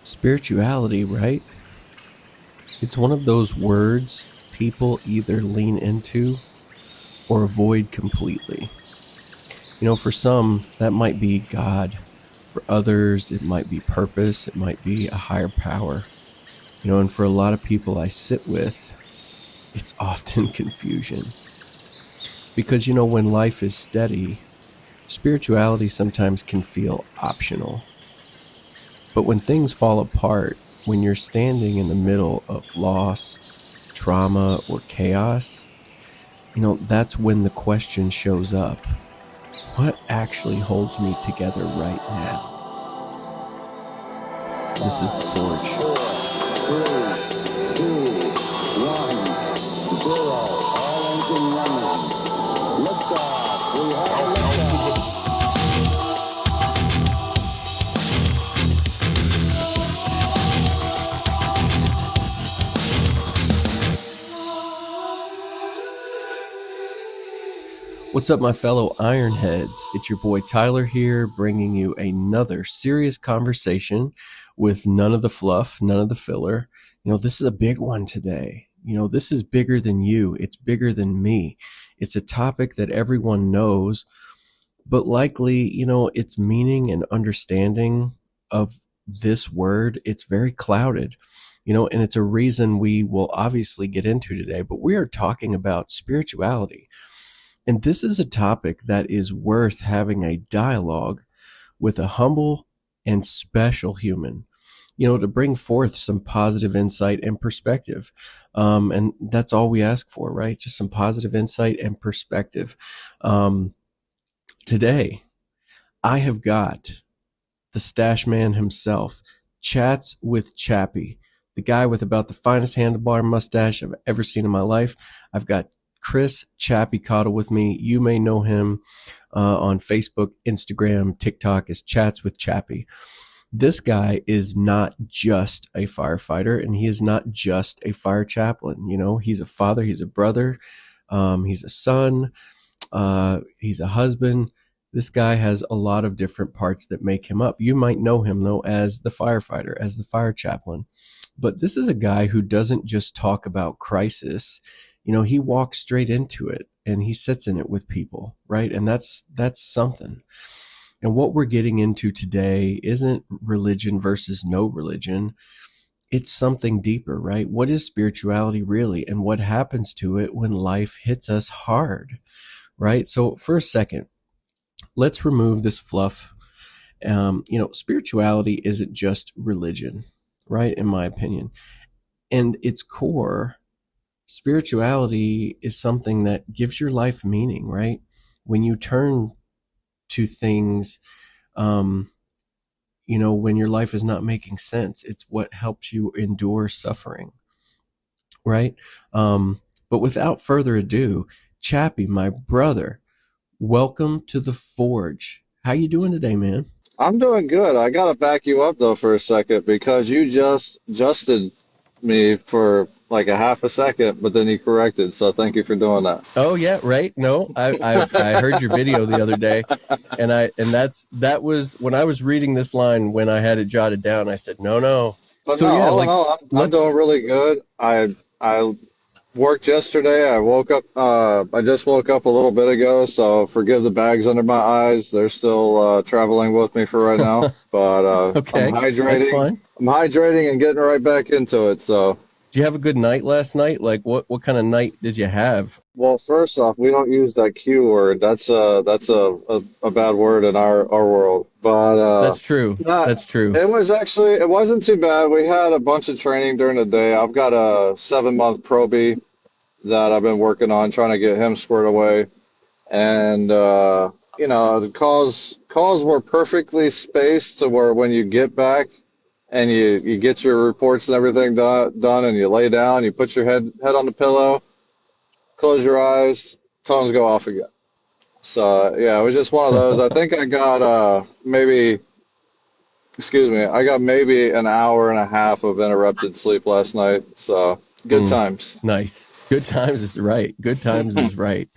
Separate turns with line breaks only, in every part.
Spirituality, right? It's one of those words people either lean into or avoid completely. For some, that might be God. For others, it might be purpose. It might be a higher power. And for a lot of people I sit with, it's often confusion. Because, when life is steady, spirituality sometimes can feel optional. But when things fall apart, when you're standing in the middle of loss, trauma, or chaos, that's when the question shows up. What actually holds me together right now? This is The Forge.
4, 3, 2, 1, 0. All engine running. Liftoff. We have a liftoff.
What's up, my fellow Ironheads? It's your boy Tyler here, bringing you another serious conversation with none of the fluff, none of the filler. This is a big one today. This is bigger than you. It's bigger than me. It's a topic that everyone knows, but likely, its meaning and understanding of this word, it's very clouded, and it's a reason we will obviously get into today, but we are talking about spirituality. And this is a topic that is worth having a dialogue with a humble and special human, to bring forth some positive insight and perspective. And that's all we ask for, right? Just some positive insight and perspective. Today, I have got the stash man himself, Chats with Chappy, the guy with about the finest handlebar mustache I've ever seen in my life. I've got Chris Chappy Cottle with me. You may know him on Facebook, Instagram, TikTok as Chats with Chappy. This guy is not just a firefighter, and he is not just a fire chaplain. He's a father, he's a brother, he's a son, he's a husband. This guy has a lot of different parts that make him up. You might know him, though, as the firefighter, as the fire chaplain. But this is a guy who doesn't just talk about crisis. He walks straight into it and he sits in it with people, right? And that's something. And what we're getting into today isn't religion versus no religion. It's something deeper, right? What is spirituality really? And what happens to it when life hits us hard, right? So for a second, let's remove this fluff. Spirituality isn't just religion, right? In my opinion. And its core, spirituality is something that gives your life meaning, right? When you turn to things, when your life is not making sense, it's what helps you endure suffering, right? But without further ado, Chappy, my brother, welcome to The Forge. How you doing today, man?
I'm doing good. I gotta back you up though for a second because you just adjusted me for like a half a second, but then you corrected. So thank you for doing that.
Oh yeah, right. No, I heard your video the other day, and that was when I was reading this line when I had it jotted down. I said no.
But
So
no,
yeah,
all in
like
all, I'm
let's.
doing really good. I worked yesterday. I woke up. I just woke up a little bit ago, so forgive the bags under my eyes. They're still traveling with me for right now. But
Okay, that's fine.
I'm hydrating and getting right back into it. So.
Did you have a good night last night? Like what kind of night did you have?
Well, first off, we don't use that Q word. That's a bad word in our world. But
That's true.
not,
That's true.
it wasn't too bad. We had a bunch of training during the day. I've got a 7-month probie that I've been working on trying to get him squared away. And the calls were perfectly spaced to where when you get back and you get your reports and everything done and you lay down, you put your head on the pillow, close your eyes, tones go off again. So yeah, it was just one of those. I think I got I got maybe an hour and a half of interrupted sleep last night. So good times.
Nice. Good times is right. Good times is right.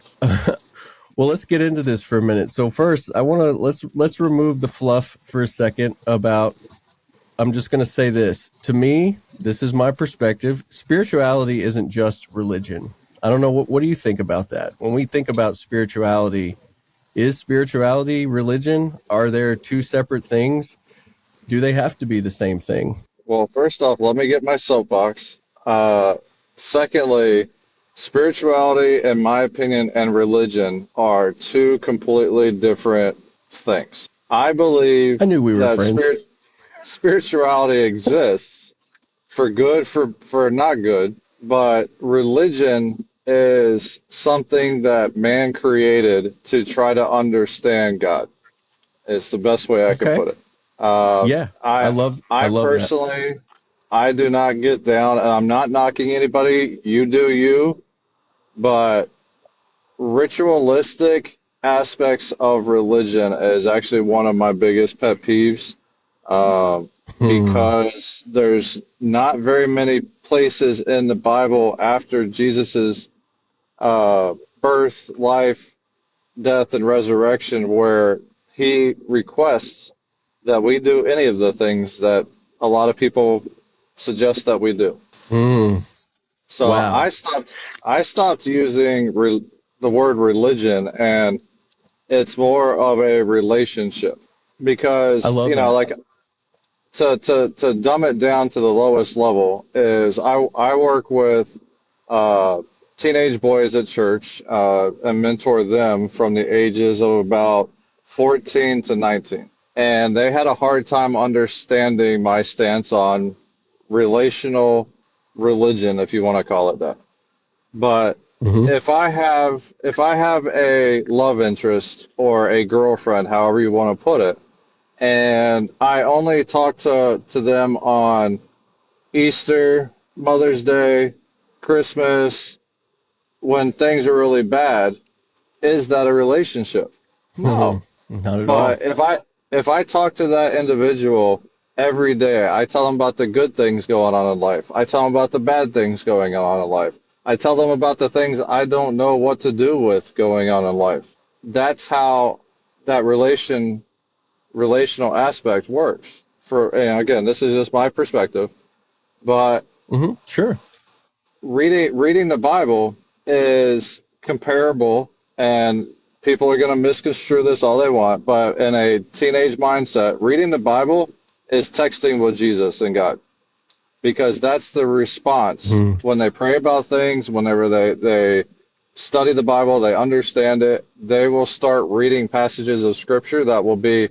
Well, let's get into this for a minute. So first, I want to let's remove the fluff for a second about I'm just going to say this. To me, this is my perspective. Spirituality isn't just religion. I don't know. What do you think about that? When we think about spirituality, is spirituality religion? Are there two separate things? Do they have to be the same thing?
Well, first off, let me get my soapbox. Secondly, spirituality, in my opinion, and religion are two completely different things. I
I
believe
knew we were
that
friends.
spirituality exists for good, for not good, but religion is something that man created to try to understand God. It's the best way I can
Okay.
put it. Uh,
Yeah. I
I
love I
I
love that.
personally, I do not get down, and I'm not knocking anybody. You do you, but ritualistic aspects of religion is actually one of my biggest pet peeves, um,
Hmm.
because there's not very many places in the Bible after Jesus's uh, birth, life, death, and resurrection where he requests that we do any of the things that a lot of people suggest that we do.
Mm.
So
Wow.
I stopped using the word religion, and it's more of a relationship
I
because,
love that.
like, to dumb it down to the lowest level is I work with uh, teenage boys at church and mentor them from the ages of about 14 to 19. And they had a hard time understanding my stance on relational religion, if you want to call it that. But
Hmm.
if I have a love interest or a girlfriend, however you want to put it, and I only talk to them on Easter, Mother's Day, Christmas, when things are really bad, is that a relationship?
Hmm.
No.
Not at all.
But if I talk to that individual every day, I tell them about the good things going on in life. I tell them about the bad things going on in life. I tell them about the things I don't know what to do with going on in life. That's how that relational aspect works. And again, this is just my perspective, but
Hmm. Sure.
reading the Bible is comparable, and people are going to misconstrue this all they want, but in a teenage mindset, reading the Bible is texting with Jesus and God because that's the response
Hmm.
when they pray about things, whenever they study the Bible, they understand it, they will start reading passages of scripture that will be,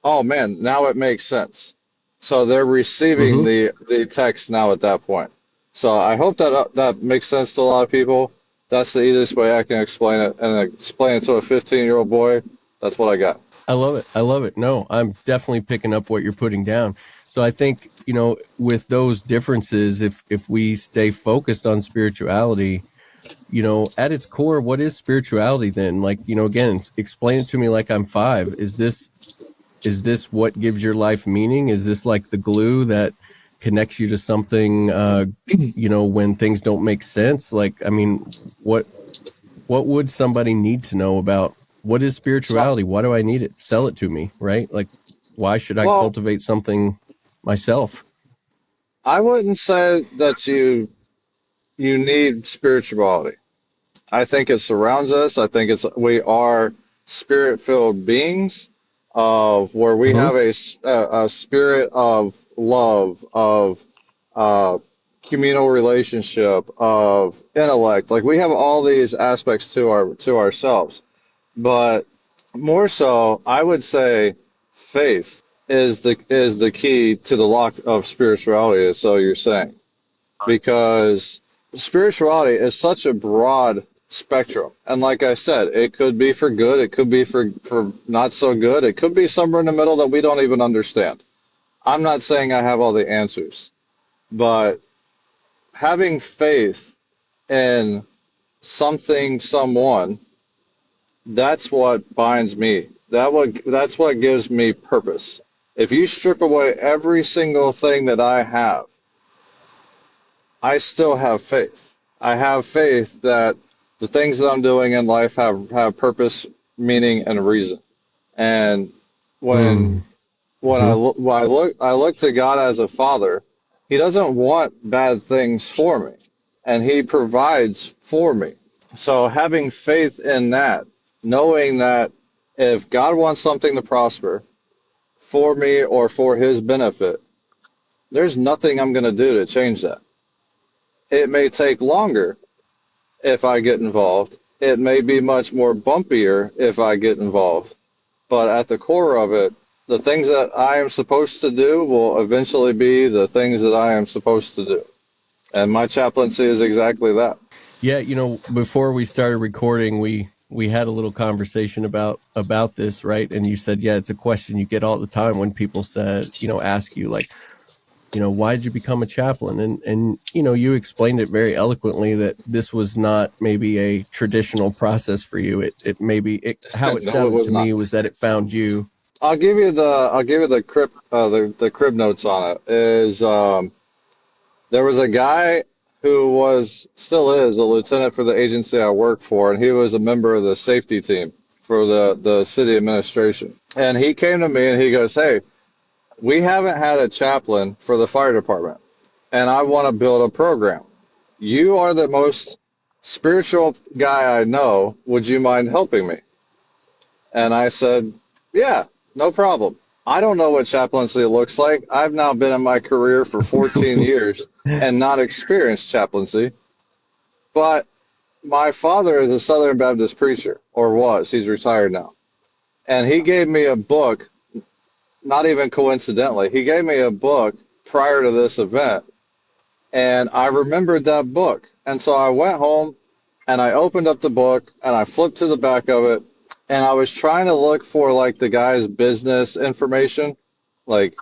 oh man, now it makes sense. So they're receiving
Hmm.
the text now at that point. So I hope that makes sense to a lot of people. That's the easiest way I can explain it, and explain it to a 15-year-old boy. That's what I got.
I love it. I love it. No, I'm definitely picking up what you're putting down. So I think, with those differences, if we stay focused on spirituality, at its core, what is spirituality then? Like, again, explain it to me like I'm five. Is this what gives your life meaning? Is this like the glue that connects you to something, when things don't make sense? Like, I mean, what would somebody need to know about what is
So,
spirituality? Why do I need it? Sell it to me, right? Like, why should I
well,
cultivate something myself?
I wouldn't say that you need spirituality. I think it surrounds us. I think we are spirit-filled beings of where we
Hmm.
have a spirit of love, of uh, communal relationship, of intellect. Like we have all these aspects to ourselves. But more so, I would say faith is the key to the lock of spirituality, so you're saying because spirituality is such a broad spectrum. And like I said, it could be for good, it could be for not so good, it could be somewhere in the middle that we don't even understand. I'm not saying I have all the answers, but having faith in something, someone, that's what binds me. That's what gives me purpose. If you strip away every single thing that I have, I still have faith. I have faith that the things that I'm doing in life have purpose, meaning, and reason. And when
Mm.
When I look to God as a father, He doesn't want bad things for me, and He provides for me. So having faith in that, knowing that if God wants something to prosper for me or for His benefit, there's nothing I'm going to do to change that. It may take longer if I get involved. It may be much more bumpier if I get involved. But at the core of it, the things that I am supposed to do will eventually be the things that I am supposed to do. And my chaplaincy is exactly that.
Yeah, before we started recording, we had a little conversation about this, right? And you said, yeah, it's a question you get all the time when people ask you like, why did you become a chaplain? And you explained it very eloquently that this was not maybe a traditional process for you. How it
No, it
sounded
was
to
not.
me was that it found you.
I'll give you the crib notes on it. There was a guy who still is a lieutenant for the agency I work for, and he was a member of the safety team for the city administration. And he came to me and he goes, "Hey, we haven't had a chaplain for the fire department, and I want to build a program. You are the most spiritual guy I know. Would you mind helping me?" And I said, "Yeah, no problem." I don't know what chaplaincy looks like. I've now been in my career for 14 years and not experienced chaplaincy. But my father is a Southern Baptist preacher, or was. He's retired now. And he gave me a book, not even coincidentally. He gave me a book prior to this event, and I remembered that book. And so I went home and I opened up the book and I flipped to the back of it and I was trying to look for like the guy's business information. Like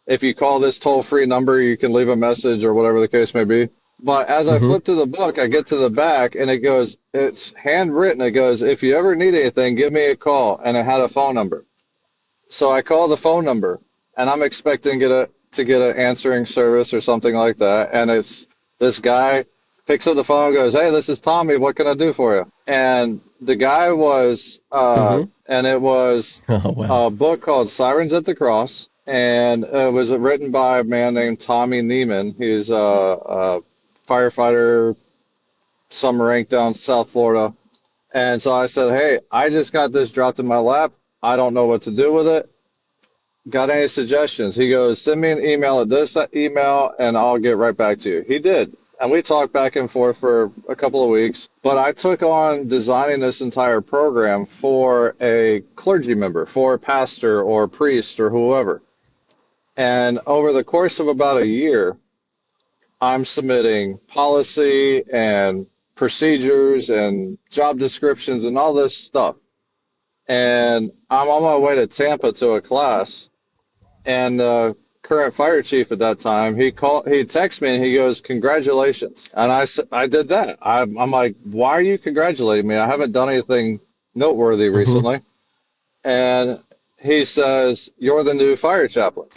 if you call this toll-free number, you can leave a message or whatever the case may be. But as I
Mm-hmm.
flip to the book, I get to the back and it goes, it's handwritten. It goes, "If you ever need anything, give me a call." And it had a phone number. So I call the phone number and I'm expecting to get an answering service or something like that. And it's this guy picks up the phone and goes, "Hey, this is Tommy. What can I do for you?" And the guy
Mm-hmm.
and it was
Oh, wow.
a book called Sirens at the Cross. And it was written by a man named Tommy Neiman. He's a firefighter, some rank down South Florida. And so I said, "Hey, I just got this dropped in my lap. I don't know what to do with it. Got any suggestions?" He goes, "Send me an email at this email and I'll get right back to you." He did. And we talked back and forth for a couple of weeks. But I took on designing this entire program for a clergy member, for a pastor or priest or whoever. And over the course of about a year, I'm submitting policy and procedures and job descriptions and all this stuff. And I'm on my way to Tampa to a class. And current fire chief at that time, he texted me and he goes, "Congratulations." And I did that. I'm like, "Why are you congratulating me? I haven't done anything noteworthy
Mm-hmm.
recently." And he says, "You're the new fire chaplain."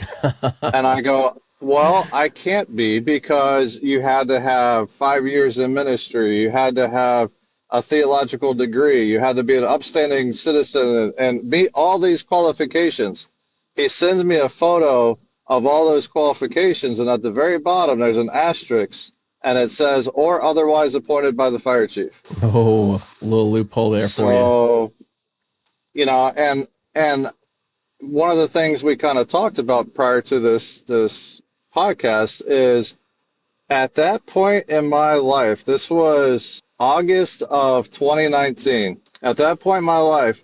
And I go, "Well, I can't be because you had to have 5 years in ministry. You had to have a theological degree. You had to be an upstanding citizen and meet all these qualifications." He sends me a photo of all those qualifications, and at the very bottom, there's an asterisk, and it says, "or otherwise appointed by the fire chief."
Oh, a little loophole there for you.
So, and one of the things we kind of talked about prior to this podcast is at that point in my life, this was August of 2019. At that point in my life,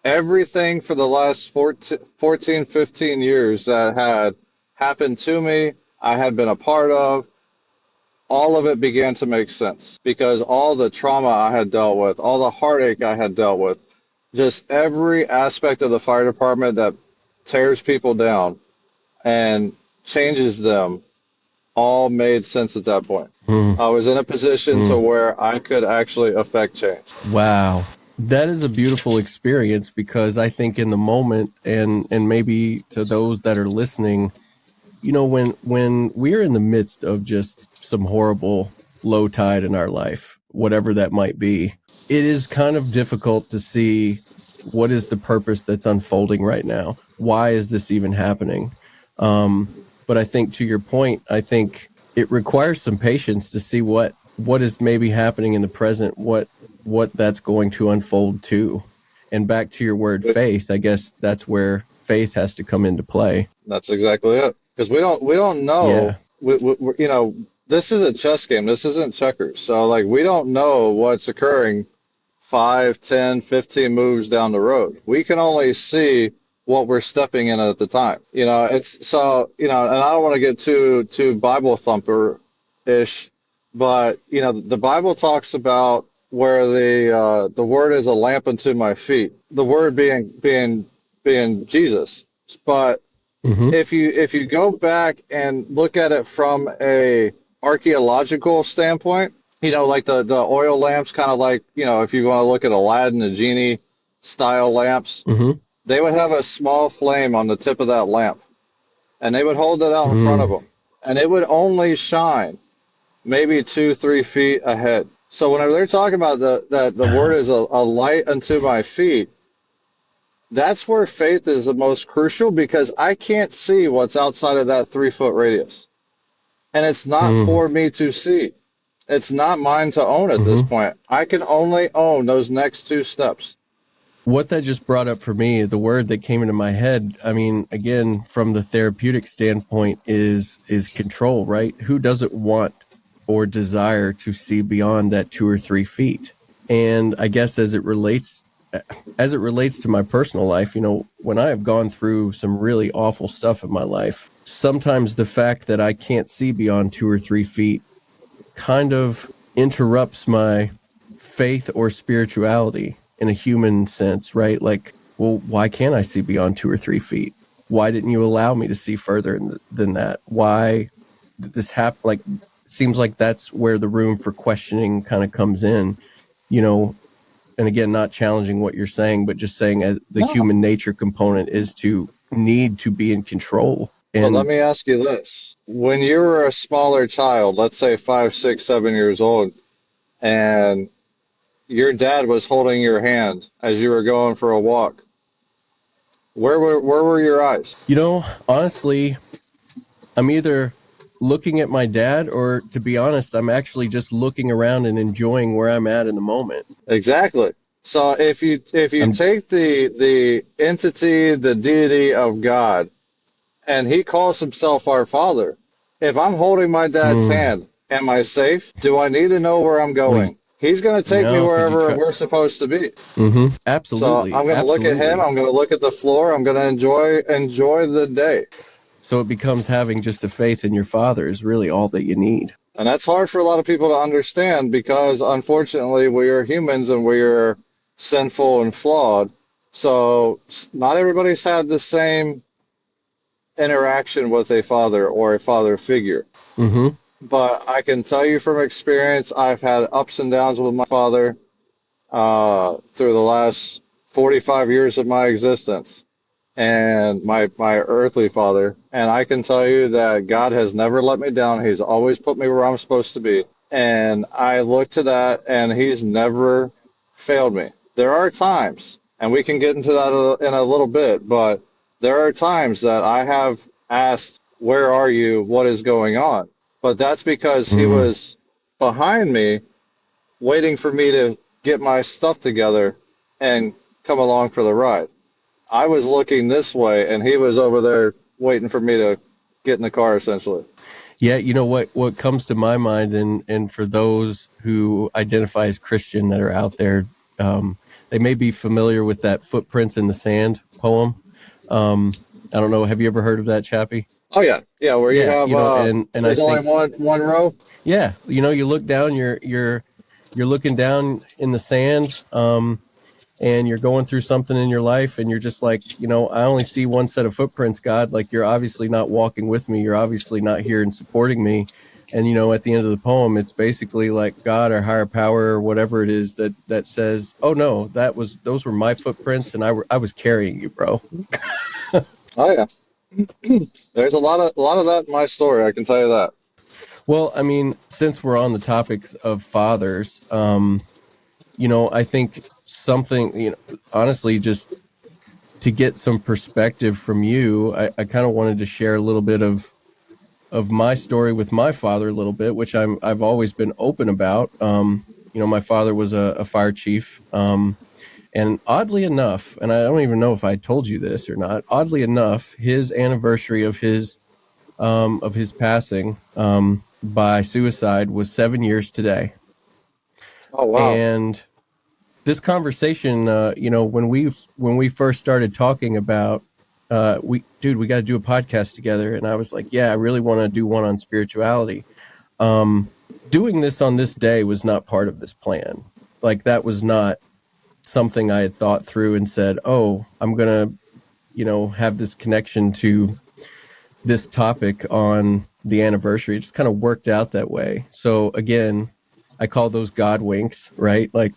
everything for the last 14, 15 years that had happened to me, I had been a part of, all of it began to make sense because all the trauma I had dealt with, all the heartache I had dealt with, just every aspect of the fire department that tears people down and changes them all made sense at that point.
Mm,
I was in a position to
mm.
where I could actually affect change.
Wow. That is a beautiful experience because I think in the moment and maybe to those that are listening, when we're in the midst of just some horrible low tide in our life, whatever that might be, it is kind of difficult to see what is the purpose that's unfolding right now? Why is this even happening? But I think, to your point, I think it requires some patience to see what is maybe happening in the present, what that's going to unfold to. And back to your word faith, I guess that's where faith has to come into play.
That's exactly it. Because we don't know.
Yeah.
You know, this is a chess game. This isn't checkers. So like we don't know what's occurring 5, 10, 15 moves down the road. We can only see what we're stepping in at the time. You know, it's so, you know, and I don't want to get too Bible thumper ish, but you know, the Bible talks about where the word is a lamp unto my feet. The word being Jesus. But if you go back and look at it from a archaeological standpoint, you know, like the oil lamps, kind of like, you know, if you want to look at Aladdin, the genie style lamps, they would have a small flame on the tip of that lamp, and they would hold it out in front of them, and it would only shine maybe 2-3 feet ahead. So whenever they're talking about that the word is a light unto my feet, that's where faith is the most crucial, because I can't see what's outside of that 3-foot radius. And it's not for me to see. It's not mine to own at this point. I can only own those next 2 steps.
What that just brought up for me, the word that came into my head, I mean, again, from the therapeutic standpoint, is control, right? Who doesn't want or desire to see beyond that 2 or 3 feet? And I guess as it relates to my personal life, you know, when I have gone through some really awful stuff in my life, sometimes the fact that I can't see beyond 2 or 3 feet kind of interrupts my faith or spirituality in a human sense, right? Like, well, why can't I see beyond 2 or 3 feet? Why didn't you allow me to see further than that? Why did this happen? Like, it seems like that's where the room for questioning kind of comes in, you know. And again, not challenging what you're saying, but just saying the human nature component is to need to be in control. And
well, let me ask you this. When you were a smaller child, let's say 5, 6, 7 years old, and your dad was holding your hand as you were going for a walk, where were your eyes?
You know, honestly, I'm either looking at my dad, or to be honest, I'm actually just looking around and enjoying where I'm at in the moment.
Exactly. So if you take the entity, the deity of God, and he calls himself our Father, if I'm holding my dad's hand, am I safe? Do I need to know where I'm going? He's going to take me wherever we're supposed to be.
Absolutely.
So I'm going to look at him. I'm going to look at the floor. I'm going to enjoy the day.
So it becomes having just a faith in your Father is really all that you need.
And that's hard for a lot of people to understand, because unfortunately we are humans and we are sinful and flawed. So not everybody's had the same interaction with a father or a father figure. But I can tell you from experience, I've had ups and downs with my father through the last 45 years of my existence, and my earthly father. And I can tell you that God has never let me down. He's always put me where I'm supposed to be. And I look to that, and he's never failed me. There are times, and we can get into that in a little bit, but there are times that I have asked, where are you? What is going on? But that's because he was behind me, waiting for me to get my stuff together and come along for the ride. I was looking this way, and he was over there waiting for me to get in the car, essentially.
Yeah, you know what comes to my mind, and for those who identify as Christian that are out there, they may be familiar with that "Footprints in the Sand" poem. I don't know. Have you ever heard of that, Chappy?
Oh yeah, where you have
and
there's
I
only
think
one row.
yeah, you know, you look down, you're looking down in the sand, and you're going through something in your life, and you're just like, you know, I only see one set of footprints, God. Like, you're obviously not walking with me. You're obviously not here and supporting me. And, you know, at the end of the poem, it's basically like God or higher power or whatever it is that says, oh no, those were my footprints, and I was carrying you, bro.
Oh yeah. There's a lot of that in my story, I can tell you that.
Well, I mean, since we're on the topics of fathers, you know, I think something, honestly, just to get some perspective from you, I kind of wanted to share a little bit of my story with my father a little bit, which I've always been open about. My father was a fire chief. And oddly enough, and I don't even know if I told you this or not, oddly enough, his anniversary of his passing by suicide was 7 years today.
Oh, wow.
And this conversation, when we first started talking about, we got to do a podcast together, and I was like, yeah, I really want to do one on spirituality. Um, Doing this on this day was not part of this plan. Like, that was not something I had thought through and said, oh, I'm gonna, have this connection to this topic on the anniversary. It just kind of worked out that way. So again, I call those God winks, right? Like,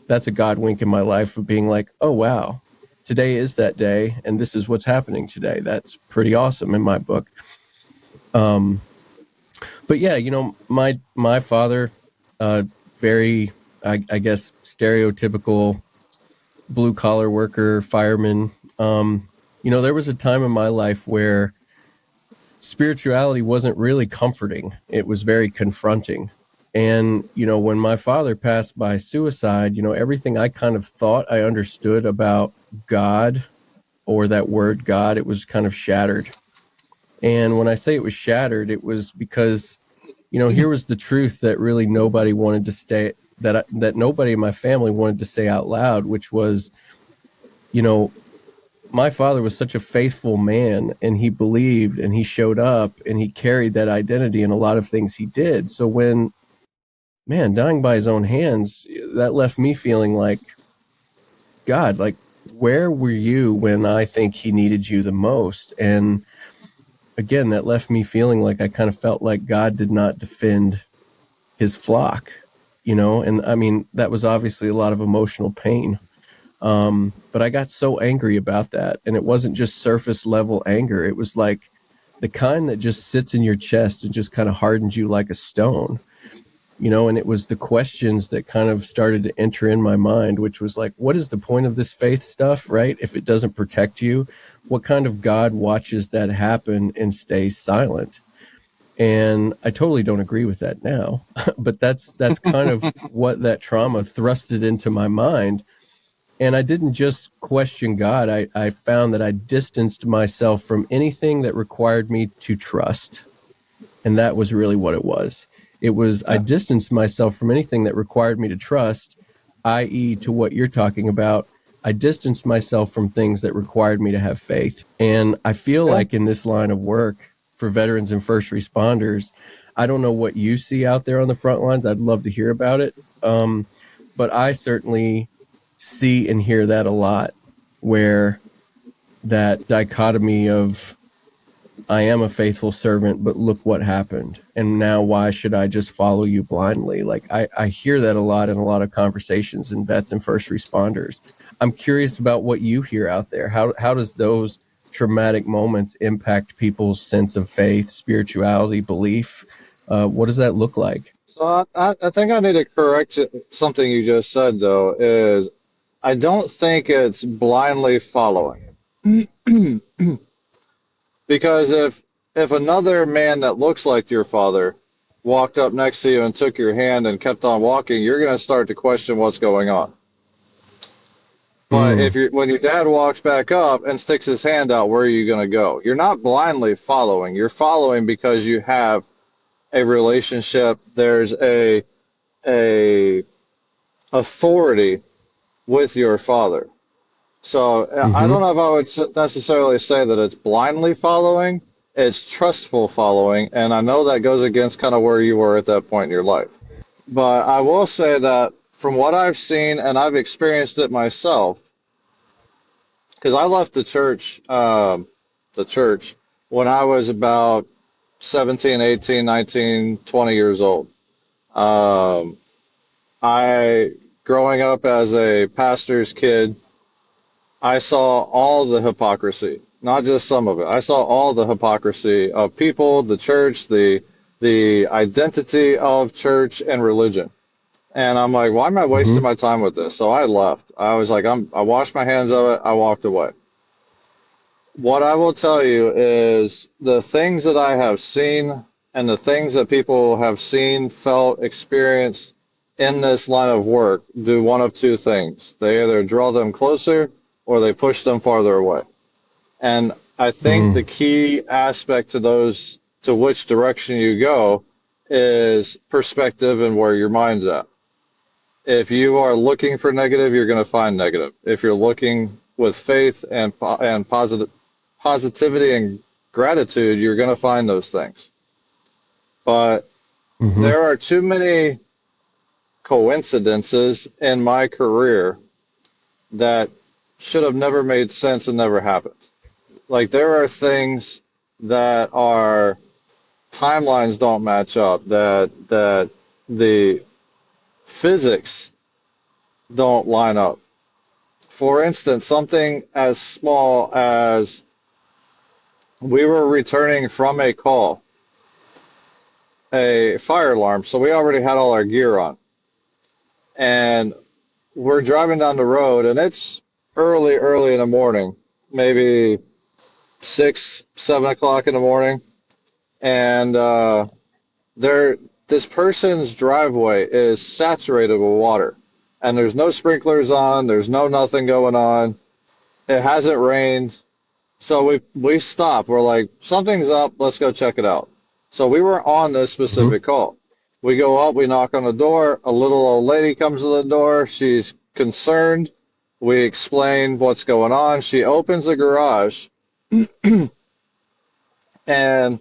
that's a God wink in my life of being like, oh, wow, today is that day, and this is what's happening today. That's pretty awesome in my book. But yeah, my father, very, I guess, stereotypical blue collar worker, fireman. There was a time in my life where spirituality wasn't really comforting. It was very confronting. And, when my father passed by suicide, everything I kind of thought I understood about God, or that word God, it was kind of shattered. And when I say it was shattered, it was because, here was the truth that really nobody wanted to stay, that nobody in my family wanted to say out loud, which was, my father was such a faithful man, and he believed, and he showed up, and he carried that identity in a lot of things he did. So when, man, dying by his own hands, that left me feeling like, God, like, where were you when I think he needed you the most? And again, that left me feeling like I kind of felt like God did not defend his flock, and I mean, that was obviously a lot of emotional pain. But I got so angry about that. And it wasn't just surface level anger. It was like the kind that just sits in your chest and just kind of hardens you like a stone, and it was the questions that kind of started to enter in my mind, which was like, what is the point of this faith stuff, right? If it doesn't protect you, what kind of God watches that happen and stays silent? And I totally don't agree with that now, but that's kind of what that trauma thrusted into my mind. And I didn't just question God. I found that I distanced myself from anything that required me to trust. And that was really what it was. It was, I distanced myself from anything that required me to trust, i.e., to what you're talking about. I distanced myself from things that required me to have faith. And I feel
Yeah.
like in this line of work for veterans and first responders, I don't know what you see out there on the front lines. I'd love to hear about it. But I certainly see and hear that a lot, where that dichotomy of, I am a faithful servant, but look what happened. And now why should I just follow you blindly? Like, I hear that a lot in a lot of conversations in vets and first responders. I'm curious about what you hear out there. How does those traumatic moments impact people's sense of faith, spirituality, belief? What does that look like?
So I think I need to correct something you just said, though, is I don't think it's blindly following. Because if another man that looks like your father walked up next to you and took your hand and kept on walking, you're going to start to question what's going on. But
Mm,
when your dad walks back up and sticks his hand out, where are you going to go? You're not blindly following. You're following because you have a relationship. There's a authority with your father. So I
mm-hmm.
don't know if I would necessarily say that it's blindly following. It's trustful following, and I know that goes against kind of where you were at that point in your life. But I will say that from what I've seen, and I've experienced it myself, because I left the church when I was about 17, 18, 19, 20 years old. Um, I, growing up as a pastor's kid, I saw all the hypocrisy, not just some of it. I saw all the hypocrisy of people, the church, the identity of church and religion. And I'm like, why am I wasting my time with this? So I left. I was like, I washed my hands of it. I walked away. What I will tell you is the things that I have seen and the things that people have seen, felt, experienced in this line of work do one of two things. They either draw them closer or they push them farther away. And I think the key aspect to those, to which direction you go, is perspective and where your mind's at. If you are looking for negative, you're going to find negative. If you're looking with faith and positivity and gratitude, you're going to find those things. But there are too many coincidences in my career that should have never made sense and never happened. Like there are things that are timelines don't match up, that the physics don't line up. For instance, something as small as we were returning from a call, a fire alarm, so we already had all our gear on. And we're driving down the road, and it's early in the morning, maybe 6, 7 o'clock in the morning. And this person's driveway is saturated with water. And there's no sprinklers on, there's no nothing going on. It hasn't rained. So we stop. We're like, something's up, let's go check it out. So we were on this specific call. We go up, we knock on the door, a little old lady comes to the door, she's concerned. We explain what's going on. She opens the garage and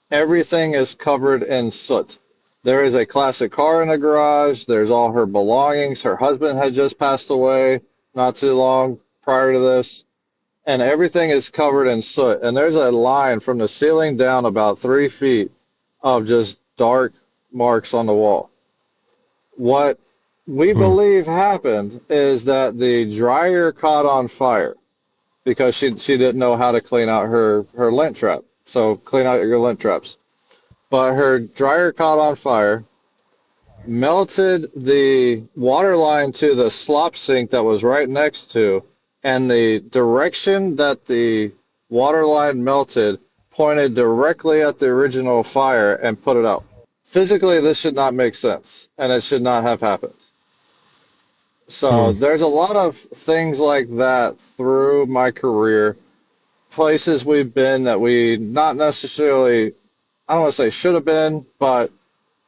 everything is covered in soot. There is a classic car in the garage. There's all her belongings. Her husband had just passed away not too long prior to this. And everything is covered in soot. And there's a line from the ceiling down about 3 feet of just dark marks on the wall. What we believe happened is that the dryer caught on fire because she didn't know how to clean out her lint trap. So clean out your lint traps. But her dryer caught on fire, melted the water line to the slop sink that was right next to, and the direction that the water line melted pointed directly at the original fire and put it out. Physically, this should not make sense, and it should not have happened. So there's a lot of things like that through my career, places we've been that we not necessarily, I don't want to say should have been, but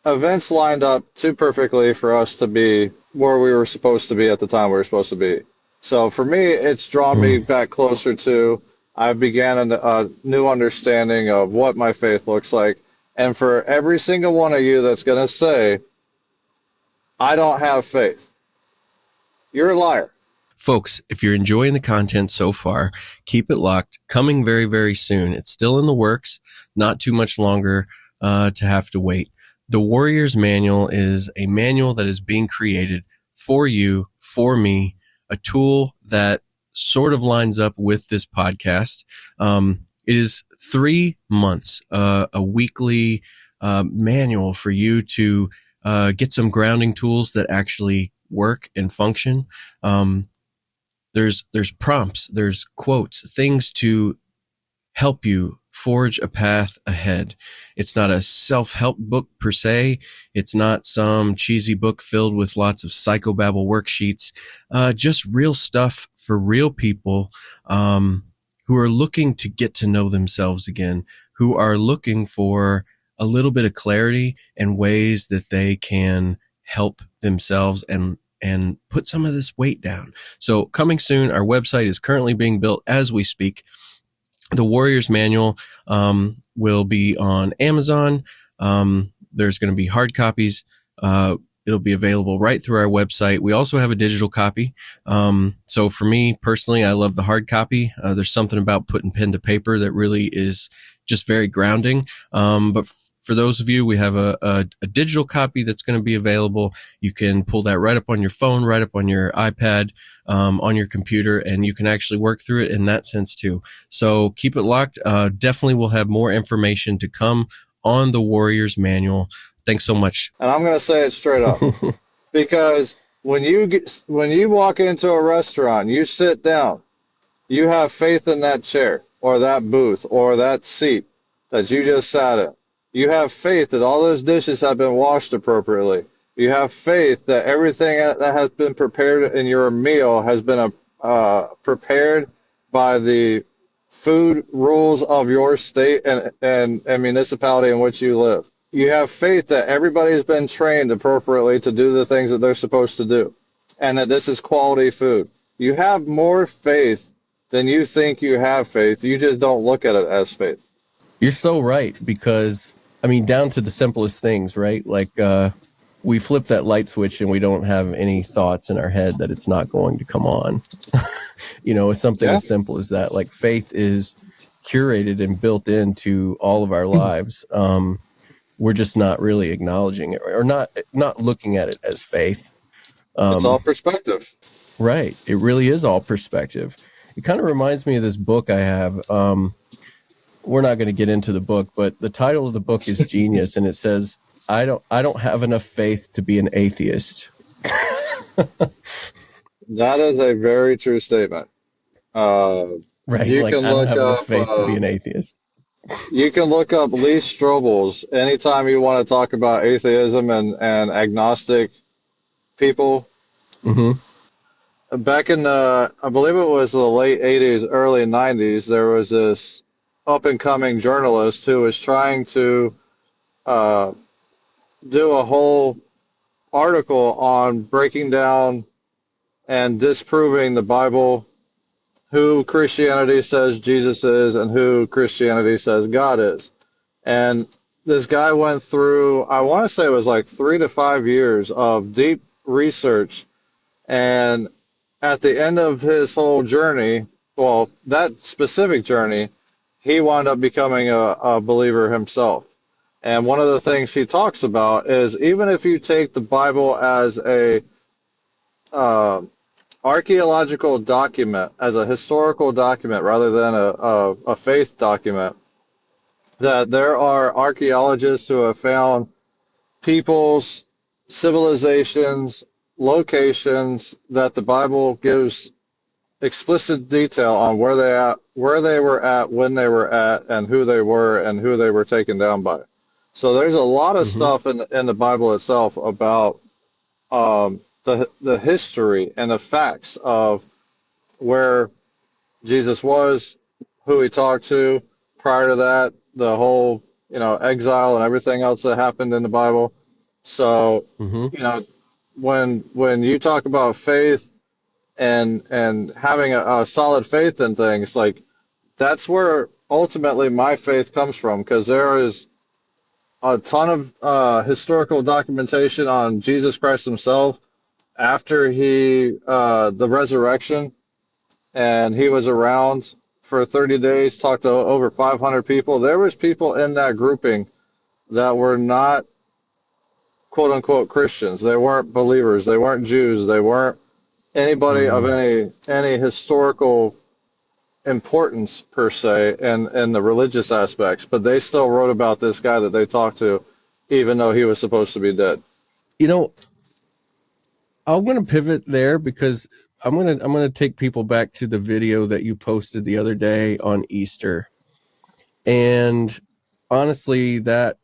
events lined up too perfectly for us to be where we were supposed to be at the time we were supposed to be. So for me, it's drawn me back closer to, I began a new understanding of what my faith looks like. And for every single one of you that's going to say, I don't have faith, you're a liar.
Folks, if you're enjoying the content so far, keep it locked. Coming very, very soon. It's still in the works. Not too much longer to have to wait. The Warrior's Manual is a manual that is being created for you, for me, a tool that sort of lines up with this podcast. It is 3 months, a weekly manual for you to get some grounding tools that actually work and function. There's prompts, there's quotes, things to help you forge a path ahead. It's not a self-help book per se. It's not some cheesy book filled with lots of psychobabble worksheets. Just real stuff for real people who are looking to get to know themselves again, who are looking for a little bit of clarity and ways that they can help themselves and put some of this weight down. So coming soon, our website is currently being built as we speak. The Warrior's Manual will be on Amazon. There's going to be hard copies. It'll be available right through our website. We also have a digital copy. So for me personally, I love the hard copy. There's something about putting pen to paper that really is just very grounding. But for those of you, we have a digital copy that's going to be available. You can pull that right up on your phone, right up on your iPad, on your computer, and you can actually work through it in that sense too. So keep it locked. Definitely we'll have more information to come on the Warrior's Manual. Thanks so much.
And I'm going to say it straight up. Because when you walk into a restaurant, you sit down, you have faith in that chair or that booth or that seat that you just sat in. You have faith that all those dishes have been washed appropriately. You have faith that everything that has been prepared in your meal has been prepared by the food rules of your state and municipality in which you live. You have faith that everybody's been trained appropriately to do the things that they're supposed to do, and that this is quality food. You have more faith than you think you have faith. You just don't look at it as faith.
You're so right, because I mean, down to the simplest things, right? Like we flip that light switch and we don't have any thoughts in our head that it's not going to come on. It's something
Yeah,
as simple as that. Like faith is curated and built into all of our lives. We're just not really acknowledging it, or not looking at it as faith.
it's all perspective.
Right. It really is all perspective. It kind of reminds me of this book I have. We're not going to get into the book, but the title of the book is Genius, and it says, I don't have enough faith to be an atheist.
That is a very true statement. Uh,
Right.
you
Like,
can
I don't
look
have enough
up
faith to be an atheist.
Lee Strobel's anytime you want to talk about atheism and agnostic people.
Mm-hmm.
Back in the, I believe it was the late 80s, early 90s, there was this up and coming journalist who was trying to uh, do a whole article on breaking down and disproving the Bible, who Christianity says Jesus is, and who Christianity says God is. And this guy went through, I want to say it was like 3 to 5 years of deep research. And at the end of his whole journey, well, that specific journey, he wound up becoming a believer himself. And one of the things he talks about is even if you take the Bible as a uh, archaeological document, as a historical document rather than a faith document, that there are archaeologists who have found peoples, civilizations, locations that the Bible gives explicit detail on where they were at, when they were at, and who they were taken down by. So there's a lot of
Mm-hmm.
stuff in the Bible itself about the history and the facts of where Jesus was, who he talked to prior to that, the whole exile and everything else that happened in the Bible. So
Mm-hmm.
you know when you talk about faith and having a solid faith in things, like that's where ultimately my faith comes from, because there is a ton of historical documentation on Jesus Christ himself after the resurrection, and he was around for 30 days, talked to over 500 people. There was people in that grouping that were not quote unquote Christians. They weren't believers. They weren't Jews. They weren't anybody of
Mm-hmm.
any historical importance per se in the religious aspects, but they still wrote about this guy that they talked to, even though he was supposed to be dead.
You know, I'm going to pivot there because I'm going to take people back to the video that you posted the other day on Easter. And honestly, that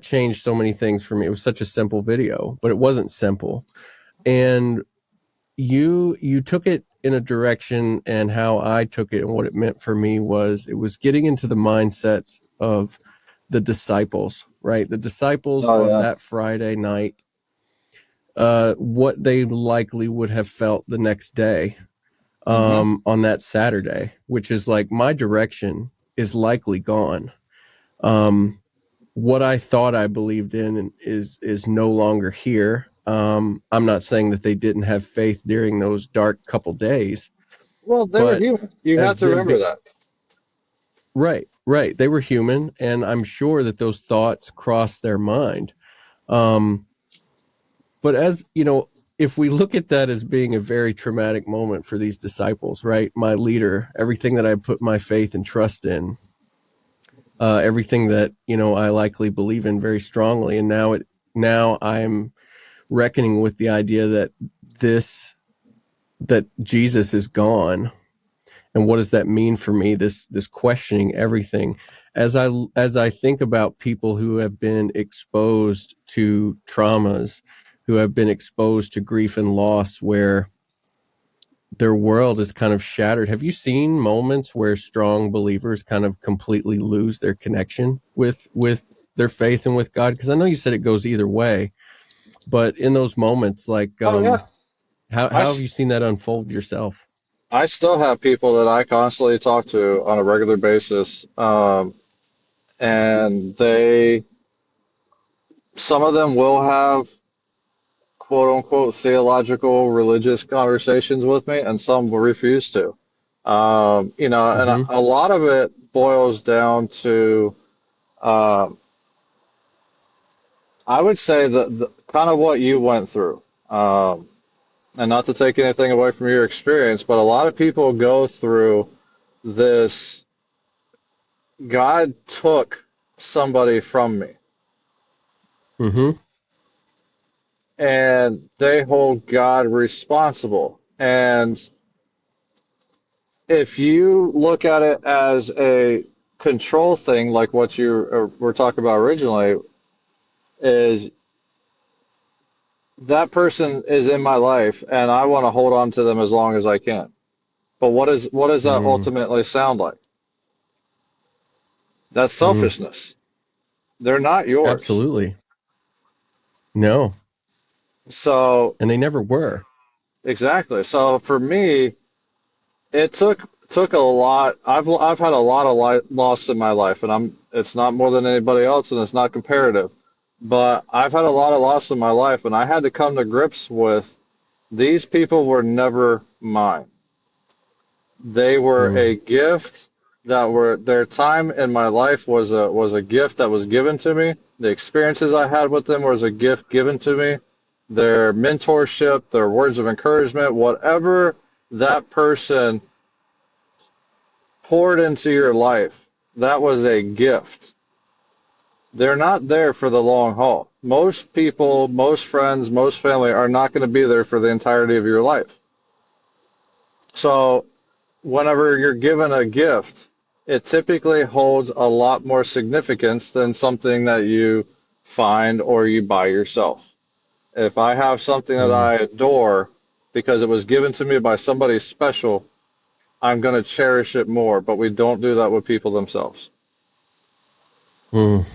changed so many things for me. It was such a simple video, but it wasn't simple. And you took it in a direction, and how I took it and what it meant for me was it was getting into the mindsets of the disciples, right? The disciples
Oh
on
yeah.
that Friday night, what they likely would have felt the next day,
Hmm.
on that Saturday, which is like my direction is likely gone. Um, what I thought I believed in is no longer here. I'm not saying that they didn't have faith during those dark couple days,
Well, they were
but
human. You have
as
to
them
remember
be
that.
right, they were human, and I'm sure that those thoughts crossed their mind. Um, but as you know, if we look at that as being a very traumatic moment for these disciples, right? My leader, everything that I put my faith and trust in, everything that I likely believe in very strongly, and now I'm reckoning with the idea that that Jesus is gone, and what does that mean for me? This questioning everything as I think about people who have been exposed to traumas, who have been exposed to grief and loss, where their world is kind of shattered. Have you seen moments where strong believers kind of completely lose their connection with their faith and with God? Because I know you said it goes either way, but in those moments, like,
Oh yeah. I,
how have
s-
you seen that unfold yourself?
I still have people that I constantly talk to on a regular basis. And some of them will have quote unquote theological religious conversations with me, and some will refuse to. And
Mm-hmm.
a lot of it boils down to, um, I would say the kind of what you went through. And not to take anything away from your experience, but a lot of people go through this God took somebody from me,
Mm-hmm.
and they hold God responsible. And if you look at it as a control thing, like what you were talking about originally, is that person is in my life and I want to hold on to them as long as I can. But what does that
Mm,
ultimately sound like? That's
mm,
selfishness. They're not yours.
absolutely. No,
So
and they never were.
exactly. So for me, it took a lot. I've had a lot of loss in my life, and it's not more than anybody else, and it's not comparative. But I've had a lot of loss in my life, and I had to come to grips with these people were never mine. They were
Mm,
a gift that were their time in my life was a gift that was given to me. The experiences I had with them was a gift given to me. Their mentorship, their words of encouragement, whatever that person poured into your life, that was a gift. They're not there for the long haul. Most people, most friends, most family are not going to be there for the entirety of your life. So, whenever you're given a gift, it typically holds a lot more significance than something that you find or you buy yourself. If I have something that
mm,
I adore because it was given to me by somebody special, I'm going to cherish it more, but we don't do that with people themselves.
mm.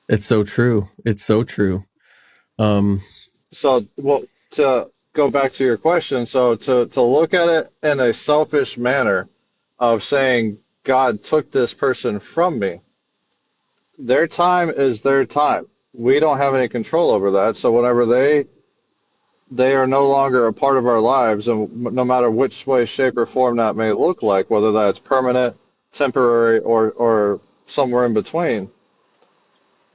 It's so true. It's so true. Um,
So, well, to go back to your question, so to look at it in a selfish manner of saying God took this person from me, their time is their time. We don't have any control over that. So whenever they are no longer a part of our lives, and no matter which way, shape, or form that may look like, whether that's permanent, temporary, or somewhere in between,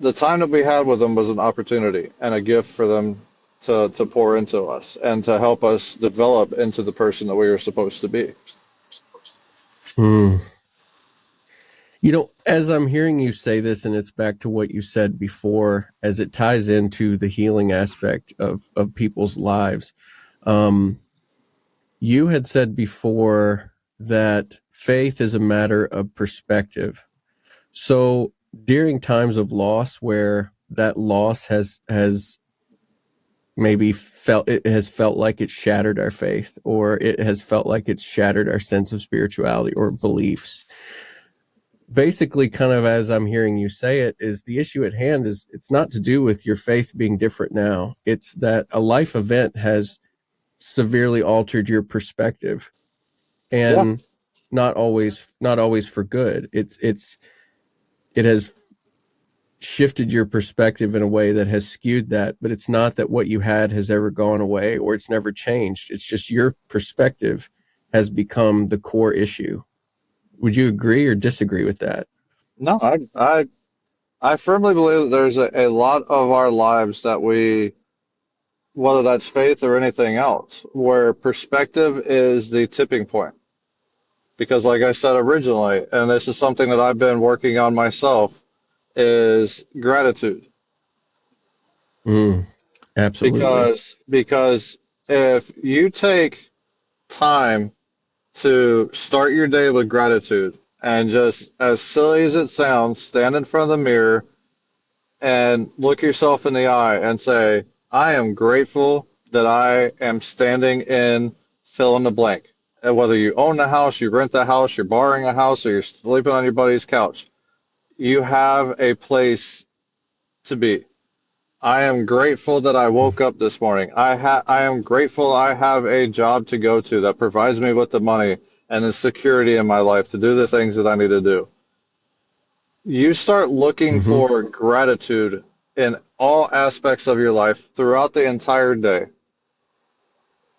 the time that we had with them was an opportunity and a gift for them to pour into us and to help us develop into the person that we were supposed to be.
mm. As I'm hearing you say this, and it's back to what you said before, as it ties into the healing aspect of people's lives. Um, you had said before that faith is a matter of perspective. So during times of loss where that loss has maybe felt like it shattered our faith, or it has felt like it's shattered our sense of spirituality or beliefs, basically, kind of as I'm hearing you say it, is the issue at hand is it's not to do with your faith being different now. It's that a life event has severely altered your perspective,
Yeah.
and not always for good. It has shifted your perspective in a way that has skewed that, but it's not that what you had has ever gone away or it's never changed. It's just your perspective has become the core issue. Would you agree or disagree with that?
No, I firmly believe that there's a lot of our lives that whether that's faith or anything else, where perspective is the tipping point. Because, like I said originally, and this is something that I've been working on myself, is gratitude.
Mm. Absolutely.
because if you take time to start your day with gratitude and just as silly as it sounds, stand in front of the mirror and look yourself in the eye and say, I am grateful that I am standing in fill in the blank. And whether you own a house, you rent a house, you're borrowing a house, or you're sleeping on your buddy's couch, you have a place to be. I am grateful that I woke up this morning. I am grateful I have a job to go to that provides me with the money and the security in my life to do the things that I need to do. You start looking
Hmm.
for gratitude in all aspects of your life throughout the entire day.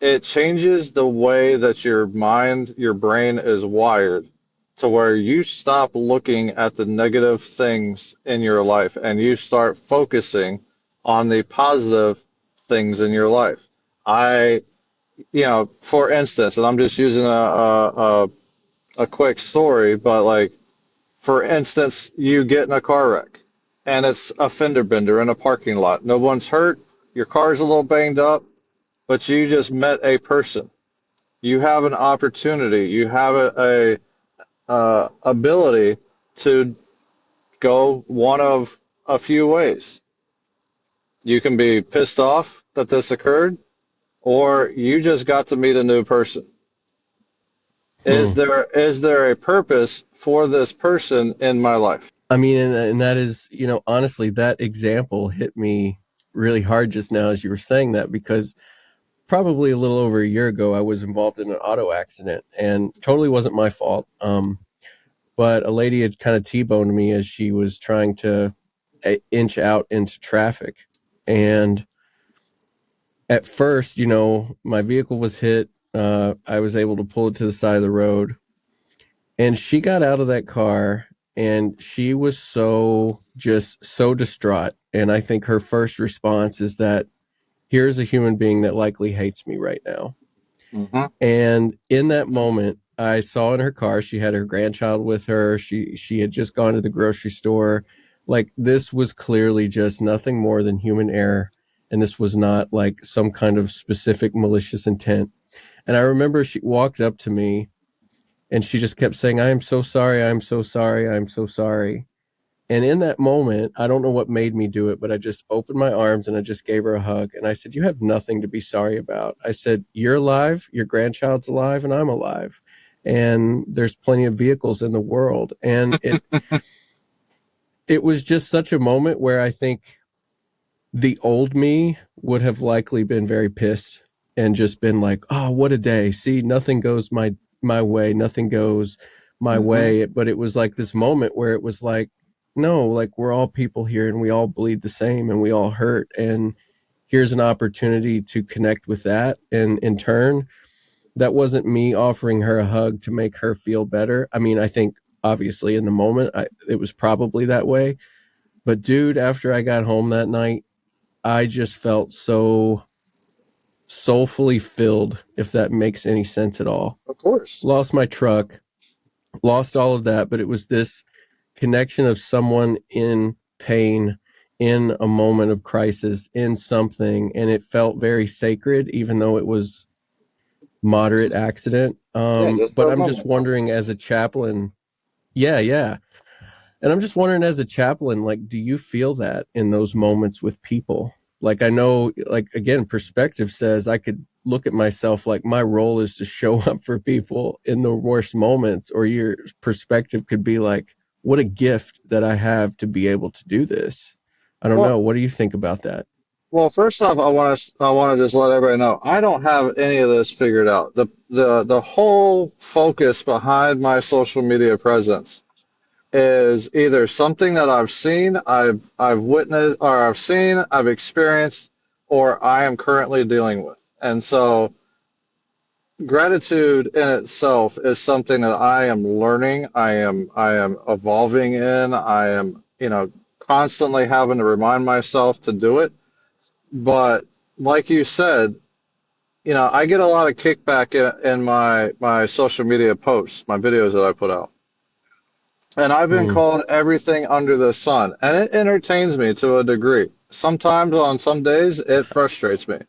It changes the way that your mind, your brain is wired to where you stop looking at the negative things in your life and you start focusing on the positive things in your life. I, for instance, and I'm just using a quick story, but like, for instance, you get in a car wreck and it's a fender bender in a parking lot. No one's hurt. Your car's a little banged up, but you just met a person. You have an opportunity. You have a ability to go one of a few ways. You can be pissed off that this occurred, or you just got to meet a new person.
Hmm.
Is there a purpose for this person in my life?
I mean, and that is, honestly, that example hit me really hard just now as you were saying that, because probably a little over a year ago, I was involved in an auto accident and totally wasn't my fault. But a lady had kind of T-boned me as she was trying to inch out into traffic. And at first, my vehicle was hit. I was able to pull it to the side of the road. And she got out of that car and she was so distraught. And I think her first response is that here's a human being that likely hates me right now.
Hmm.
And in that moment, I saw in her car, she had her grandchild with her. She had just gone to the grocery store. Like, this was clearly just nothing more than human error. And this was not like some kind of specific malicious intent. And I remember she walked up to me and she just kept saying, I am so sorry. I'm so sorry. I'm so sorry. And in that moment, I don't know what made me do it, but I just opened my arms and I just gave her a hug. And I said, you have nothing to be sorry about. I said, you're alive, your grandchild's alive, and I'm alive. And there's plenty of vehicles in the world. And it was just such a moment where I think the old me would have likely been very pissed and just been like, oh, what a day. See, nothing goes my way, nothing goes my
Hmm.
way. But it was like this moment where it was like, no, like, we're all people here and we all bleed the same and we all hurt. And here's an opportunity to connect with that. And in turn, that wasn't me offering her a hug to make her feel better. I mean, I think obviously in the moment, it was probably that way. But dude, after I got home that night, I just felt so soulfully filled, if that makes any sense at all.
Of course.
Lost my truck, lost all of that, but it was this connection of someone in pain, in a moment of crisis, in something, and it felt very sacred, even though it was moderate accident.
Yeah, just
But
for a
I'm just
moment.
wondering, as a chaplain, yeah, yeah. And I'm just wondering, as a chaplain, like, do you feel that in those moments with people? Like, I know, like, again, perspective says I could look at myself like my role is to show up for people in the worst moments, or your perspective could be like, what a gift that I have to be able to do this. I don't
Well,
know. What do you think about that?
Well, first off, I want to just let everybody know I don't have any of this figured out. The whole focus behind my social media presence is either something that I've seen, I've witnessed, or I've seen, I've experienced, or I am currently dealing with. And so gratitude in itself is something that I am learning, I am evolving in, I am, constantly having to remind myself to do it. But like you said, I get a lot of kickback in my social media posts, my videos that I put out. And I've been
Hmm.
called everything under the sun, and it entertains me to a degree. sometimes on some days it frustrates me.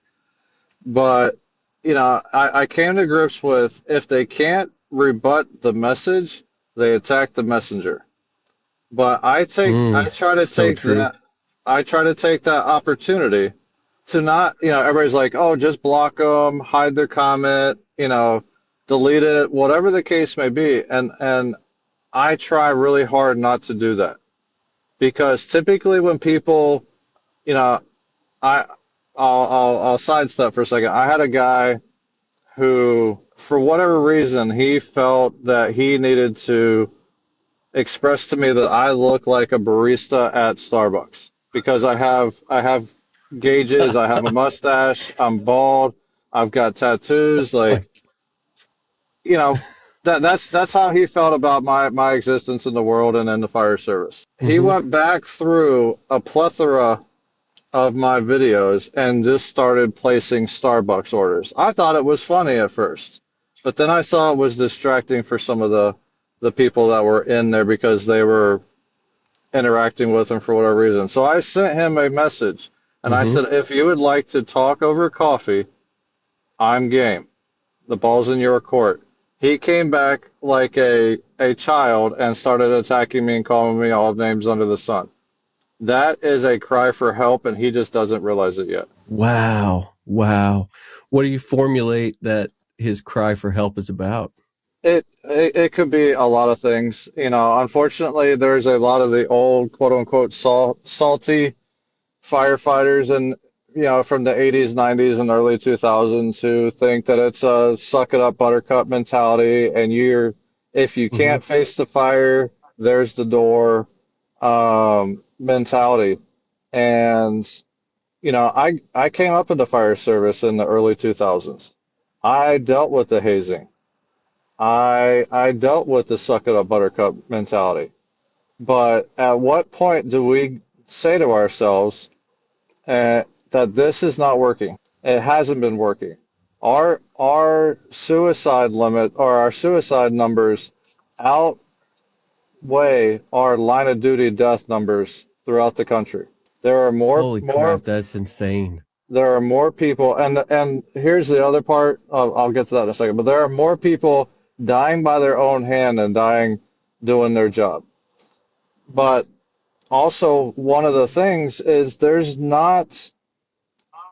But, I came to grips with if they can't rebut the message, they attack the messenger. But
So true.
I try to take that opportunity to not, everybody's like, oh, just block them, hide their comment, delete it, whatever the case may be. And I try really hard not to do that because typically when people, you know, I, I'll sidestep for a second. I had a guy who, for whatever reason, he felt that he needed to express to me that I look like a barista at Starbucks because I have gauges, I have a mustache, I'm bald, I've got tattoos, like,
Like,
you know, that's how he felt about my existence in the world and in the fire service. He
hmm
went back through a plethora of my videos and just started placing Starbucks orders. I thought it was funny at first, but then I saw it was distracting for some of the people that were in there because they were interacting with him for whatever reason. So I sent him a message and I
hmm
said, if you would like to talk over coffee, I'm game. The ball's in your court. He came back like a child and started attacking me and calling me all names under the sun. That is a cry for help, and he just doesn't realize it yet.
Wow. Wow. What do you formulate that his cry for help is about?
It could be a lot of things. Unfortunately, there's a lot of the old quote unquote salty firefighters and from the 80s, 90s, and early 2000s who think that it's a suck it up buttercup mentality and if you
hmm
can't face the fire, there's the door mentality. And I came up in the fire service in the early 2000s. I dealt with the hazing. I dealt with the suck it up buttercup mentality. But at what point do we say to ourselves that this is not working? It hasn't been working. Our suicide limit or our suicide numbers outweigh our line of duty death numbers throughout the country. There are more
Holy
more
crap, that's insane.
there are more people, and here's the other part. I'll get to that in a second. But there are more people dying by their own hand than dying doing their job. But also, one of the things is there's not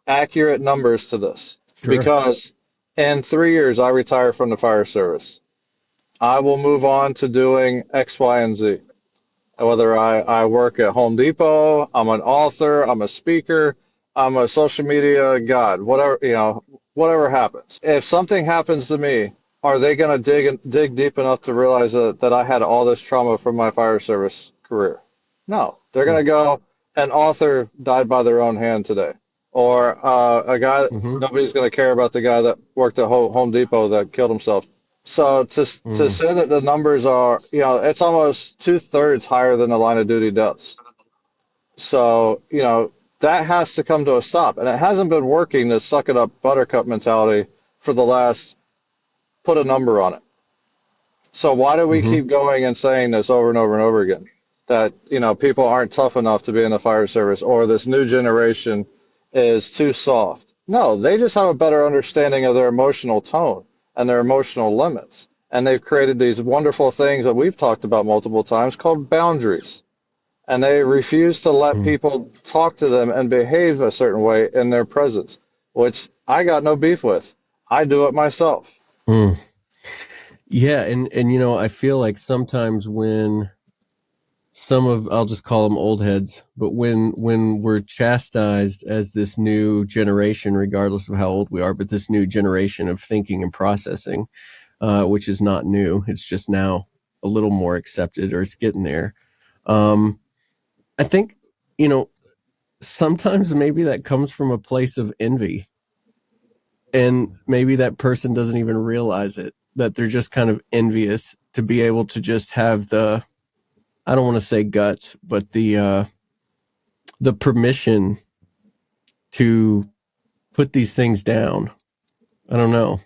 accurate numbers to this
Sure.
because in 3 years I retire from the fire service. I will move on to doing X, Y, and Z. Whether I work at Home Depot, I'm an author, I'm a speaker, I'm a social media god, whatever, whatever happens. If something happens to me, are they going to dig deep enough to realize that I had all this trauma from my fire service career? No, they're going to go, an author died by their own hand today. Or a guy,
Mm-hmm.
nobody's going to care about the guy that worked at Home Depot that killed himself. So to
Mm.
say that the numbers are, it's almost two-thirds higher than the line of duty deaths. So, that has to come to a stop. And it hasn't been working, this suck it up buttercup mentality for the last, put a number on it. So why do we
Mm-hmm.
keep going and saying this over and over and over again? That, people aren't tough enough to be in the fire service or this new generation is too soft. No, they just have a better understanding of their emotional tone and their emotional limits. And they've created these wonderful things that we've talked about multiple times called boundaries. And they refuse to let
Mm.
people talk to them and behave a certain way in their presence, which I got no beef with. I do it myself.
Mm. Yeah, and I feel like sometimes when some of I'll just call them old heads, but when we're chastised as this new generation, regardless of how old we are, but this new generation of thinking and processing, which is not new, it's just now a little more accepted, or it's getting there. Um, I think you know sometimes maybe that comes from a place of envy, and maybe that person doesn't even realize it, that they're just kind of envious to be able to just have the, I don't want to say guts, but the permission to put these things down. I don't know.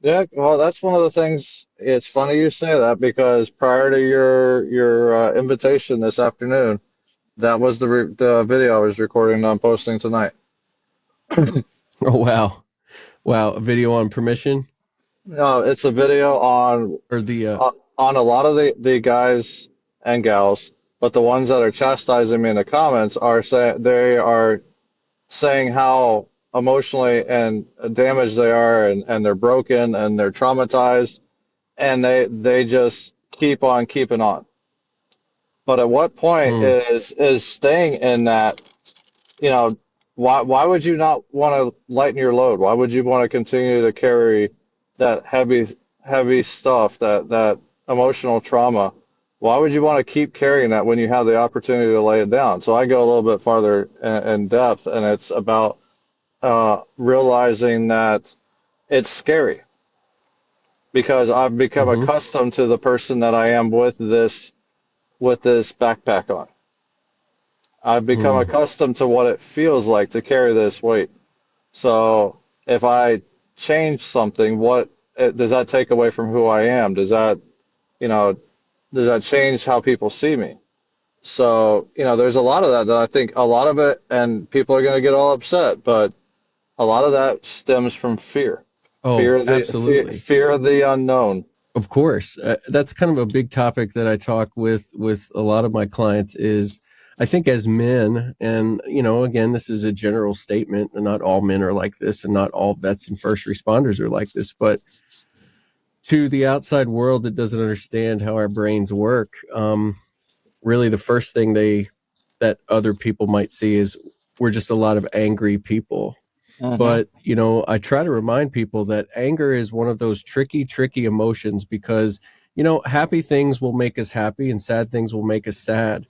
Yeah, well, that's one of the things. It's funny you say that because prior to your invitation this afternoon, That was the video I was recording and I'm posting tonight.
Oh wow, wow, a video on permission
No, it's a video
or the
on a lot of the guys and gals, but the ones that are chastising me in the comments are saying they are saying how emotionally and damaged they are and they're broken and they're traumatized and they just keep on keeping on. But at what point
hmm,
is staying in that, you know, why would you not want to lighten your load? Why would you want to continue to carry that heavy stuff, that emotional trauma? Why would you want to keep carrying that when you have the opportunity to lay it down? So I go a little bit farther in depth, and it's about realizing that it's scary because I've become
mm-hmm,
accustomed to the person that I am with this backpack on. I've become
hmm.
accustomed to what it feels like to carry this weight. So if I change something, does that take away from who I am? You know, does that change how people see me? So, there's a lot of that I think a lot of it, and people are going to get all upset, but a lot of that stems from fear.
Oh, absolutely.
Fear of the unknown.
Of course, that's kind of a big topic that I talk with a lot of my clients. Is I think as men, and again, this is a general statement, and not all men are like this, and not all vets and first responders are like this, but to the outside world that doesn't understand how our brains work, really the first thing that other people might see is we're just a lot of angry people.
Hmm.
But, I try to remind people that anger is one of those tricky emotions because, happy things will make us happy and sad things will make us sad.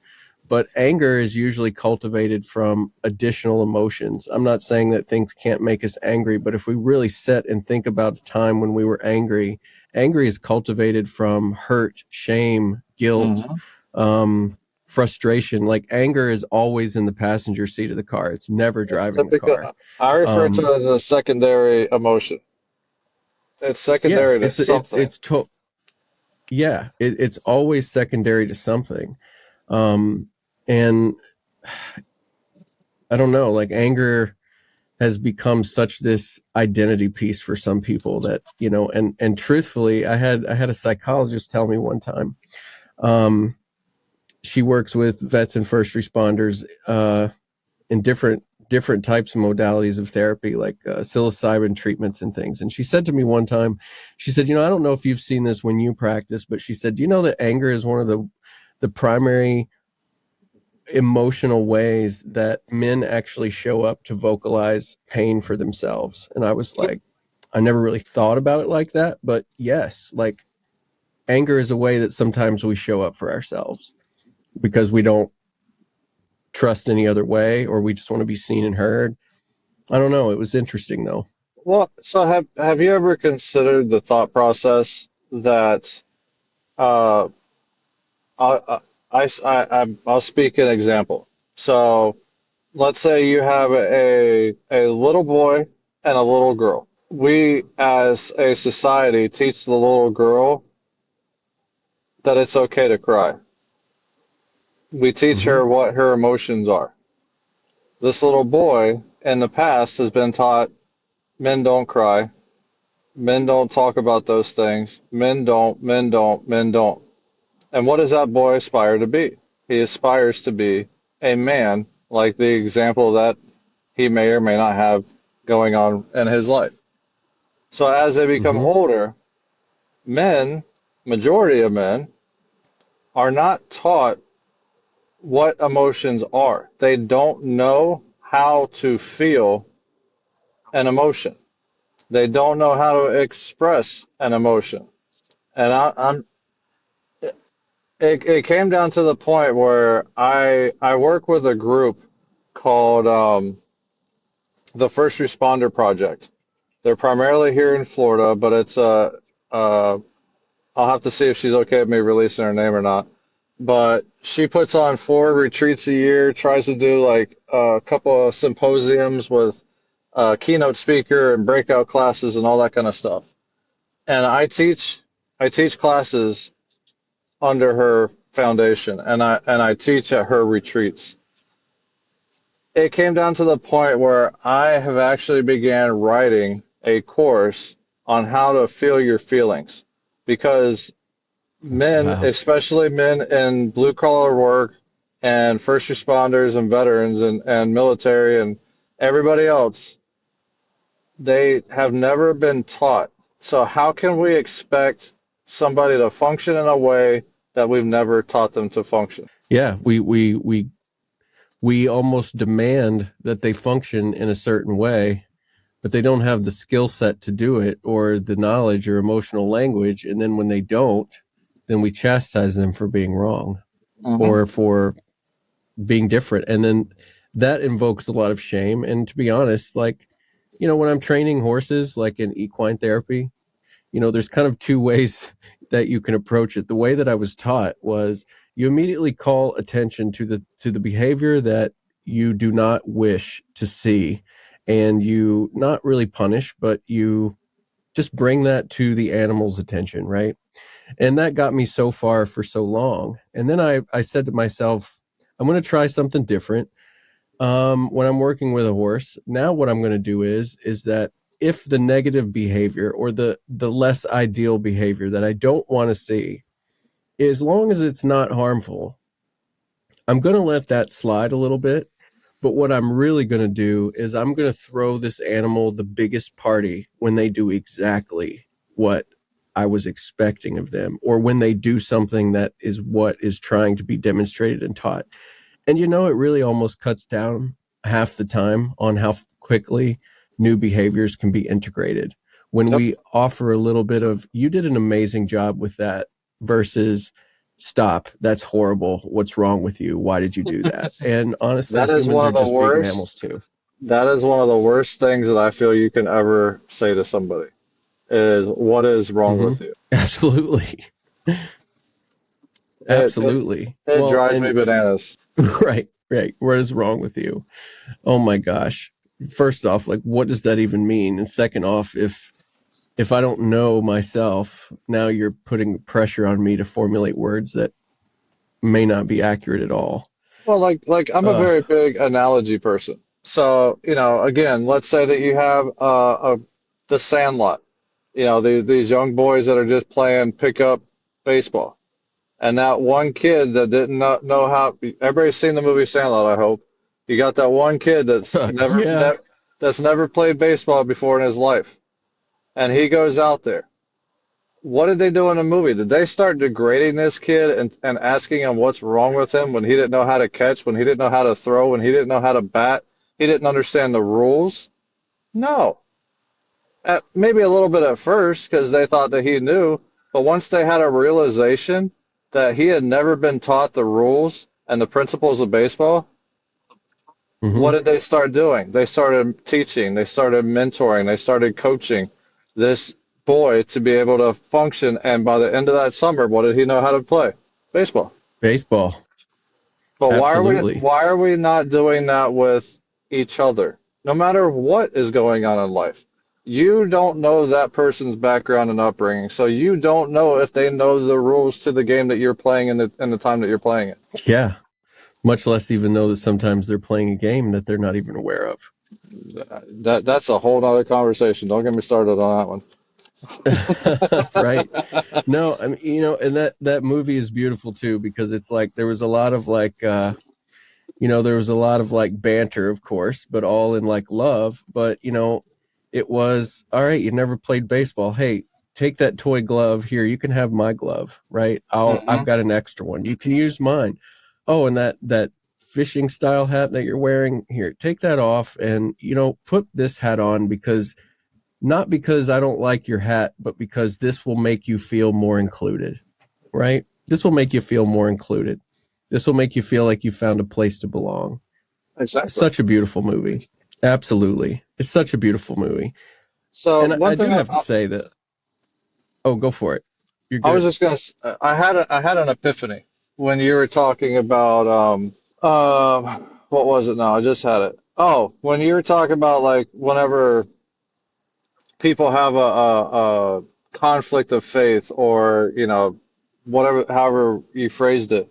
But anger is usually cultivated from additional emotions. I'm not saying that things can't make us angry, but if we really sit and think about the time when we were angry, angry is cultivated from hurt, shame, guilt,
Hmm.
um, frustration. Like anger is always in the passenger seat of the car, it's never
It's
driving the
typical.
car.
I refer to
um,
it as a secondary emotion. It's
yeah,
secondary to something.
it's always secondary to something. Um, and I don't know, like anger has become such this identity piece for some people that, and truthfully, I had a psychologist tell me one time, um, she works with vets and first responders, in different types of modalities of therapy, like psilocybin treatments and things. And she said to me one time, she said, I don't know if you've seen this when you practice, but she said, do you know that anger is one of the primary emotional ways that men actually show up to vocalize pain for themselves? And I was like, I never really thought about it like that, but yes, like anger is a way that sometimes we show up for ourselves because we don't trust any other way, or we just want to be seen and heard. I don't know. It was interesting though.
Well, so have you ever considered the thought process that uh, I, I'll speak an example. So let's say you have a little boy and a little girl. We, as a society, teach the little girl that it's okay to cry. We teach
Mm-hmm.
her what her emotions are. This little boy in the past has been taught men don't cry, men don't talk about those things, men don't, men don't. And what does that boy aspire to be? He aspires to be a man, like the example that he may or may not have going on in his life. So as they become
Mm-hmm.
older, men, majority of men, are not taught what emotions are. They don't know how to feel an emotion. They don't know how to express an emotion. And it came down to the point where I work with a group called the First Responder Project. They're primarily here in Florida, but uh, I'll have to see if she's okay with me releasing her name or not. But she puts on 4 retreats a year, tries to do like a couple of symposiums with keynote speaker and breakout classes and all that kind of stuff. And I teach classes under her foundation, and I teach at her retreats. It came down to the point where I have actually began writing a course on how to feel your feelings because men,
Wow.
especially men in blue collar work and first responders and veterans and military and everybody else, they have never been taught. So how can we expect somebody to function in a way that we've never taught them to function?
Yeah, we almost demand that they function in a certain way, but they don't have the skill set to do it or the knowledge or emotional language. And then when they don't, then we chastise them for being wrong
Hmm.
or for being different. And then that invokes a lot of shame. And to be honest, like, when I'm training horses, like in equine therapy, there's kind of two ways that you can approach it. The way that I was taught was you immediately call attention to the behavior that you do not wish to see, and you not really punish, but you just bring that to the animal's attention, right? And that got me so far for so long. And then I said to myself, I'm going to try something different. When I'm working with a horse, now what I'm going to do is that if the negative behavior or the less ideal behavior that I don't want to see, as long as it's not harmful, I'm going to let that slide a little bit. But what I'm really going to do is I'm going to throw this animal the biggest party when they do exactly what I was expecting of them, or when they do something that is what is trying to be demonstrated and taught. And it really almost cuts down half the time on how quickly new behaviors can be integrated. When
Yep.
we offer a little bit of, you did an amazing job with that versus stop, that's horrible. What's wrong with you? Why did you do that? And honestly,
That is
humans
one
are
of the
just big
worst.
mammals too.
That is one of the worst things that I feel you can ever say to somebody is what is wrong
Hmm.
with you.
Absolutely.
It it,
Absolutely.
it
Well,
drives me
and
bananas.
right, right. What is wrong with you? Oh my gosh. First off, like, what does that even mean? And second off, if I don't know myself, now you're putting pressure on me to formulate words that may not be accurate at all.
Well, like I'm a
Uh,
very big analogy person. So, again, let's say that you have the Sandlot. These young boys that are just playing pickup baseball. And that one kid that didn't know how, everybody's seen the movie Sandlot, I hope. You got that one kid
yeah.
that's never played baseball before in his life. And he goes out there. What did they do in the movie? Did they start degrading this kid and asking him what's wrong with him when he didn't know how to catch, when he didn't know how to throw, when he didn't know how to bat? He didn't understand the rules? No. Maybe a little bit at first because they thought that he knew, but once they had a realization that he had never been taught the rules and the principles of baseball, what
Hmm.
did they start doing? They started teaching, they started mentoring, they started coaching this boy to be able to function. And by the end of that summer, what did he know how to play? Baseball.
Baseball.
But
Absolutely.
why are we not doing that with each other? No matter what is going on in life. You don't know that person's background and upbringing, so you don't know if they know the rules to the game that you're playing in the time that you're playing it.
Yeah. Much less even know that sometimes they're playing a game that they're not even aware of.
That's a whole nother conversation. Don't get me started on
Right.
that one.
No, I mean, and that movie is beautiful too, because it's like there was a lot of like there was a lot of like banter, of course, but all in like love. But it was all right. You never played baseball. Hey, take that toy glove here. You can have my glove, right? I've
Hmm.
got an extra one. You can use mine. Oh, and that fishing style hat that you're wearing here, take that off and put this hat on, because not because I don't like your hat, but because this will make you feel more included, right? This will make you feel more included. This will make you feel like you found a place to belong.
Exactly.
Such a beautiful movie. Absolutely. It's such a beautiful movie.
So
And
one
I
thing
do have to say that, oh, go for it. You're
I was
good.
just gonna, I had an epiphany when you were talking about, what was it now? I just had it. Oh, when you were talking about like whenever people have a conflict of faith or, whatever, however you phrased it.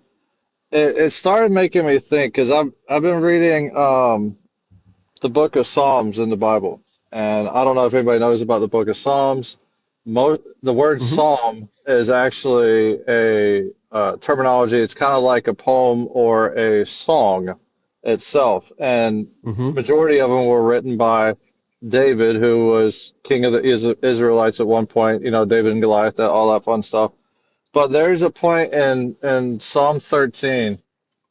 It started making me think because I've been reading the book of Psalms in the Bible, and I don't know if anybody knows about the book of Psalms. The word
Mm-hmm.
psalm is actually a terminology. It's kind of like a poem or a song itself, and
Mm-hmm.
majority of them were written by David, who was king of the Israelites at one point. You know, David and Goliath, all that fun stuff. But there's a point in Psalm 13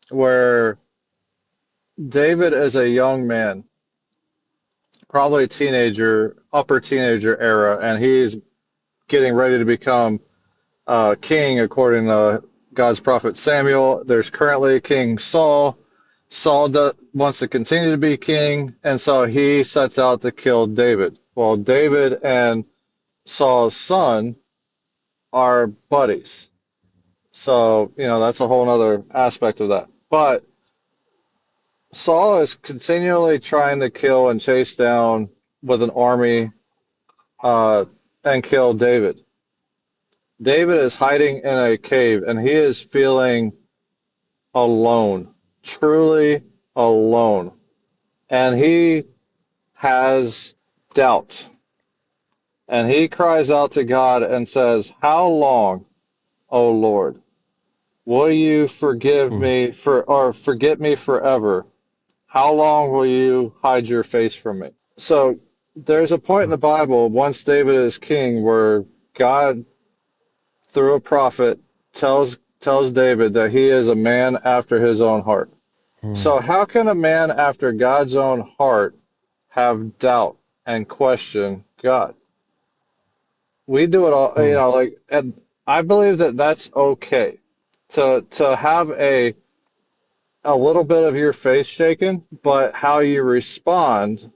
where David is a young man, probably a teenager, upper teenager era, and he's getting ready to become king according to God's prophet Samuel. There's currently King Saul. Wants to continue to be king, and so he sets out to kill David. Well, David and Saul's son are buddies. So, you know, that's a whole other aspect of that. But Saul is continually trying to kill and chase down with an army uh, and kill David. David is hiding in a cave and he is feeling alone, truly alone. And he has doubt. And he cries out to God and says, "How long, O Lord, will you forgive
Mm-hmm.
me or forget me forever? How long will you hide your face from me?" So there's a point in the Bible, once David is king, where God, through a prophet, tells David that he is a man after his own heart. So how can a man after God's own heart have doubt and question God? We do it all, you
Mm-hmm.
know, like, and I believe that that's okay to have a little bit of your faith shaken, but how you respond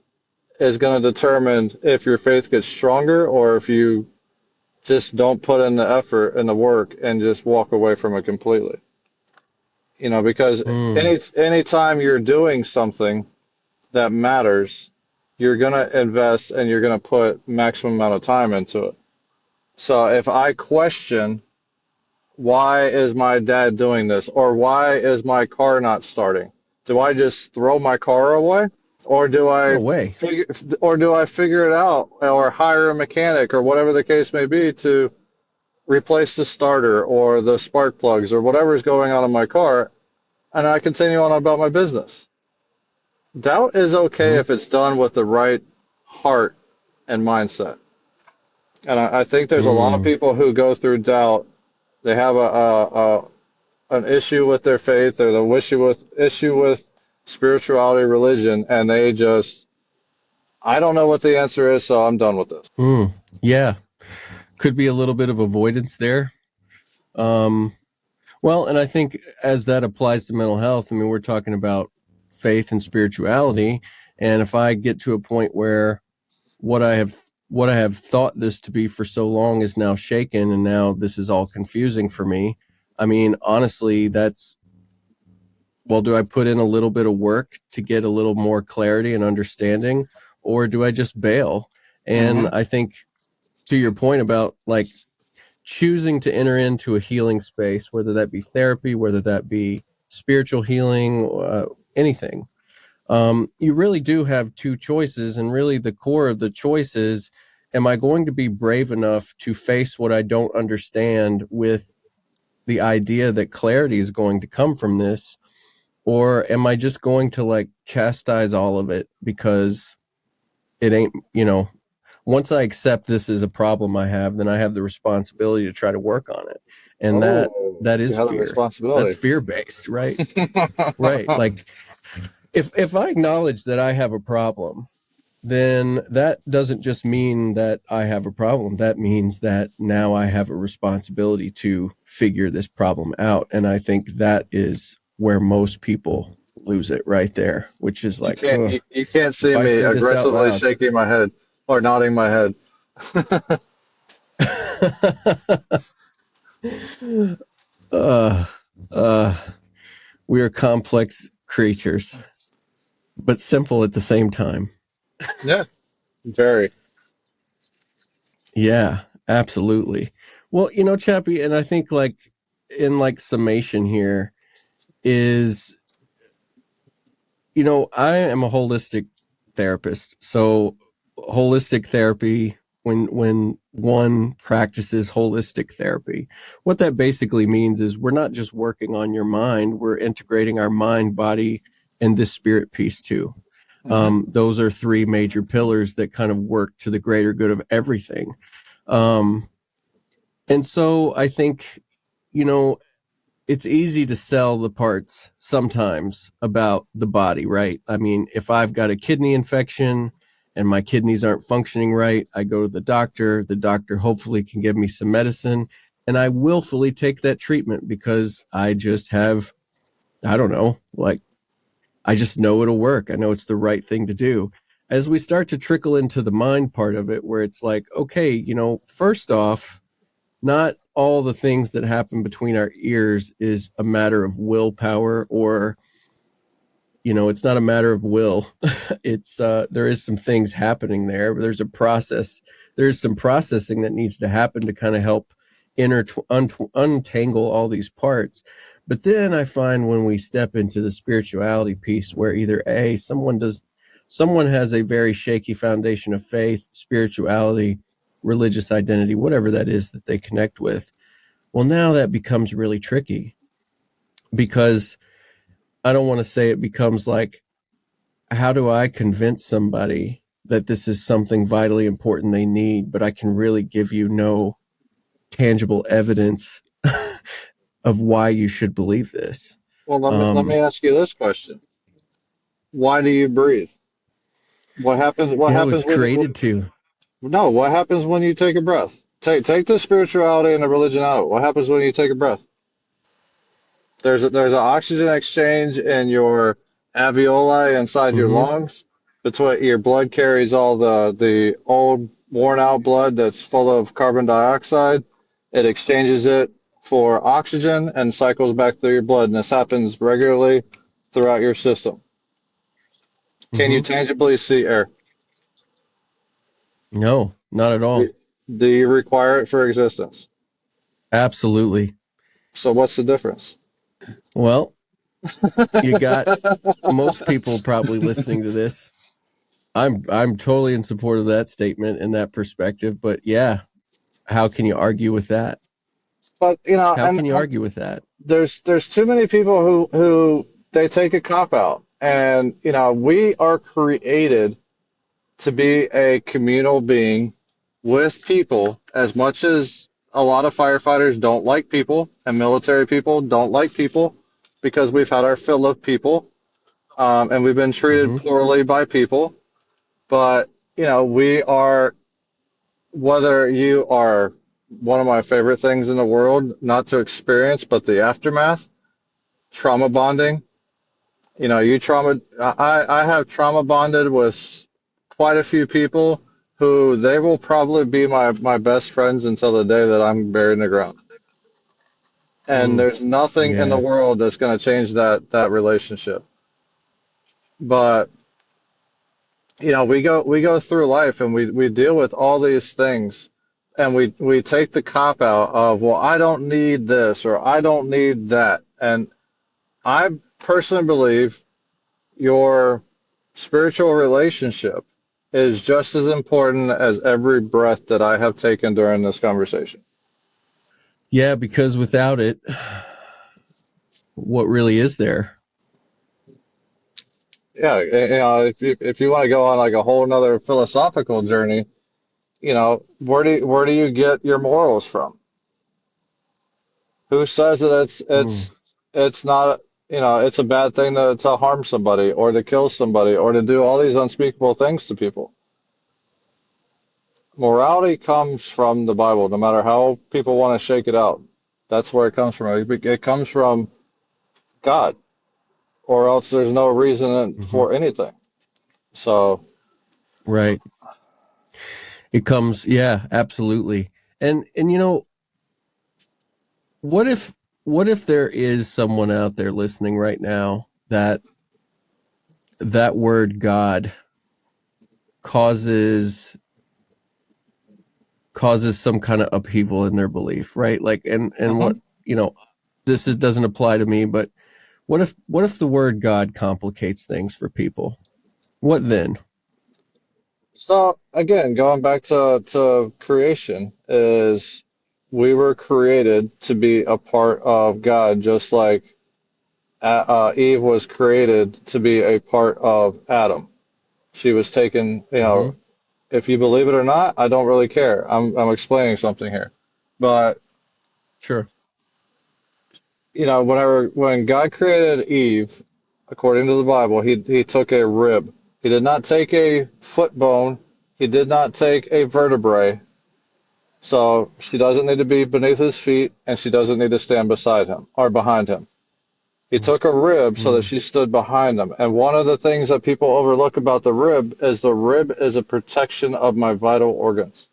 is going to determine if your faith gets stronger or if you just don't put in the effort and the work and just walk away from it completely. You know, because
Mm-hmm.
anytime you're doing something that matters, you're going to invest and you're going to put maximum amount of time into it. So if I question, why is my dad doing this, or why is my car not starting? Do I just throw my car away, or do
No
I
way.
figure, or do I figure it out, or hire a mechanic, or whatever the case may be, to replace the starter or the spark plugs or whatever is going on in my car, and I continue on about my business? Doubt is okay
Mm-hmm.
if it's done with the right heart and mindset. And I think there's a lot of
Mm.
people who go through doubt. They have an issue with their faith or the issue with spirituality, religion, and they just, I don't know what the answer is, so I'm done with this.
Mm. Yeah. Could be a little bit of avoidance there. Um, well, and I think as that applies to mental health, I mean, we're talking about faith and spirituality. And if I get to a point where what I have what I have thought this to be for so long is now shaken and now this is all confusing for me. I mean, honestly, that's well, do I put in a little bit of work to get a little more clarity and understanding, or do I just bail? And
Hmm.
I think to your point about like choosing to enter into a healing space, whether that be therapy, whether that be spiritual healing, anything, you really do have two choices. And really, the core of the choice is, am I going to be brave enough to face what I don't understand with the idea that clarity is going to come from this? Or am I just going to like chastise all of it because it ain't, once I accept this is a problem I have, then I have the responsibility to try to work on it. And that
Oh,
that
you
is
have the
fear. That's
responsibility.
fear based, right? Right. Like if I acknowledge that I have a problem, then that doesn't just mean that I have a problem. That means that now I have a responsibility to figure this problem out. And I think that is where most people lose it right there, which is
You
like,
can't
oh,
you can't
if
see
I
me
say this out
aggressively
loud.
shaking my head or nodding my head.
uh, uh, we are complex creatures, but simple at the same time.
Yeah, very.
Yeah, absolutely. Well, Chappie, and I think like in like summation here is, I am a holistic therapist. So holistic therapy, when one practices holistic therapy, what that basically means is we're not just working on your mind, we're integrating our mind, body, and this spirit piece too.
Hmm.
Those are three major pillars that kind of work to the greater good of everything. Um, and so I think, you know, it's easy to sell the parts sometimes about the body, right? I mean, if I've got a kidney infection and my kidneys aren't functioning right, I go to the doctor. The doctor hopefully can give me some medicine, and I willfully take that treatment because I just have, I don't know, like, I just know it'll work. I know it's the right thing to do. As we start to trickle into the mind part of it, where it's like, okay, first off, not all the things that happen between our ears is a matter of willpower, or it's not a matter of will. It's there is some things happening there, but there's some processing that needs to happen to kind of help untangle all these parts. But then I find when we step into the spirituality piece, where either someone has a very shaky foundation of faith, spirituality, religious identity, whatever that is that they connect with. Well, now that becomes really tricky, because I don't want to say it becomes like, how do I convince somebody that this is something vitally important they need, but I can really give you no tangible evidence of why you should believe this?
Well, let me
Um,
ask you this question. Why do you breathe? What happens? What
it's
happens when?
created to.
No, what happens when you take a breath? Take the spirituality and the religion out. What happens when you take a breath? There's an oxygen exchange in your alveoli inside your
Mm-hmm,
lungs. Between your blood carries all the old worn out blood that's full of carbon dioxide. It exchanges it for oxygen and cycles back through your blood. And this happens regularly throughout your system. Can you
mm-hmm.
tangibly see air?
No, not at all.
Do do you require it for existence?
Absolutely.
So what's the difference?
Well, you got most people probably listening to this. I'm totally in support of that statement and that perspective, but yeah, how can you argue with that?
But
How can you argue with that?
there's too many people who they take a cop out, and we are created to be a communal being with people. As much as a lot of firefighters don't like people and military people don't like people, because we've had our fill of people, and we've been treated
Mm-hmm,
poorly by people. But we are, whether you are one of my favorite things in the world, not to experience, but the aftermath, trauma bonding. I have trauma bonded with quite a few people who they will probably be my best friends until the day that I'm buried in the ground. And
mm,
there's nothing in the
yeah.
world that's going to change that relationship. But we go through life, and we deal with all these things, and we take the cop out of, well, I don't need this or I don't need that. And I personally believe your spiritual relationship is just as important as every breath that I have taken during this conversation.
Yeah, because without it, what really is there?
Yeah, if you want to go on like a whole nother philosophical journey, where do you get your morals from? Who says that it's
Mm,
it's it's not, it's a bad thing to harm somebody or to kill somebody or to do all these unspeakable things to people? Morality comes from the Bible, no matter how people want to shake it out. That's where it comes from. It comes from God, or else there's no reason
hmm.
for anything. So,
Right. It comes, yeah, absolutely. And what if what if there is someone out there listening right now that word God causes causes some kind of upheaval in their belief, right? Like, and
mhm.
what, doesn't apply to me, but what if the word God complicates things for people? What then?
So again, going back to creation, is we were created to be a part of God, just like Eve was created to be a part of Adam. She was taken,
Mm-hmm.
if you believe it or not, I don't really care. I'm explaining something here. But,
Sure.
when God created Eve, according to the Bible, he took a rib. He did not take a foot bone. He did not take a vertebrae. So she doesn't need to be beneath his feet, and she doesn't need to stand beside him or behind him. He took a rib so that
Mm-hmm.
she stood behind him. And one of the things that people overlook about the rib is a protection of my vital organs.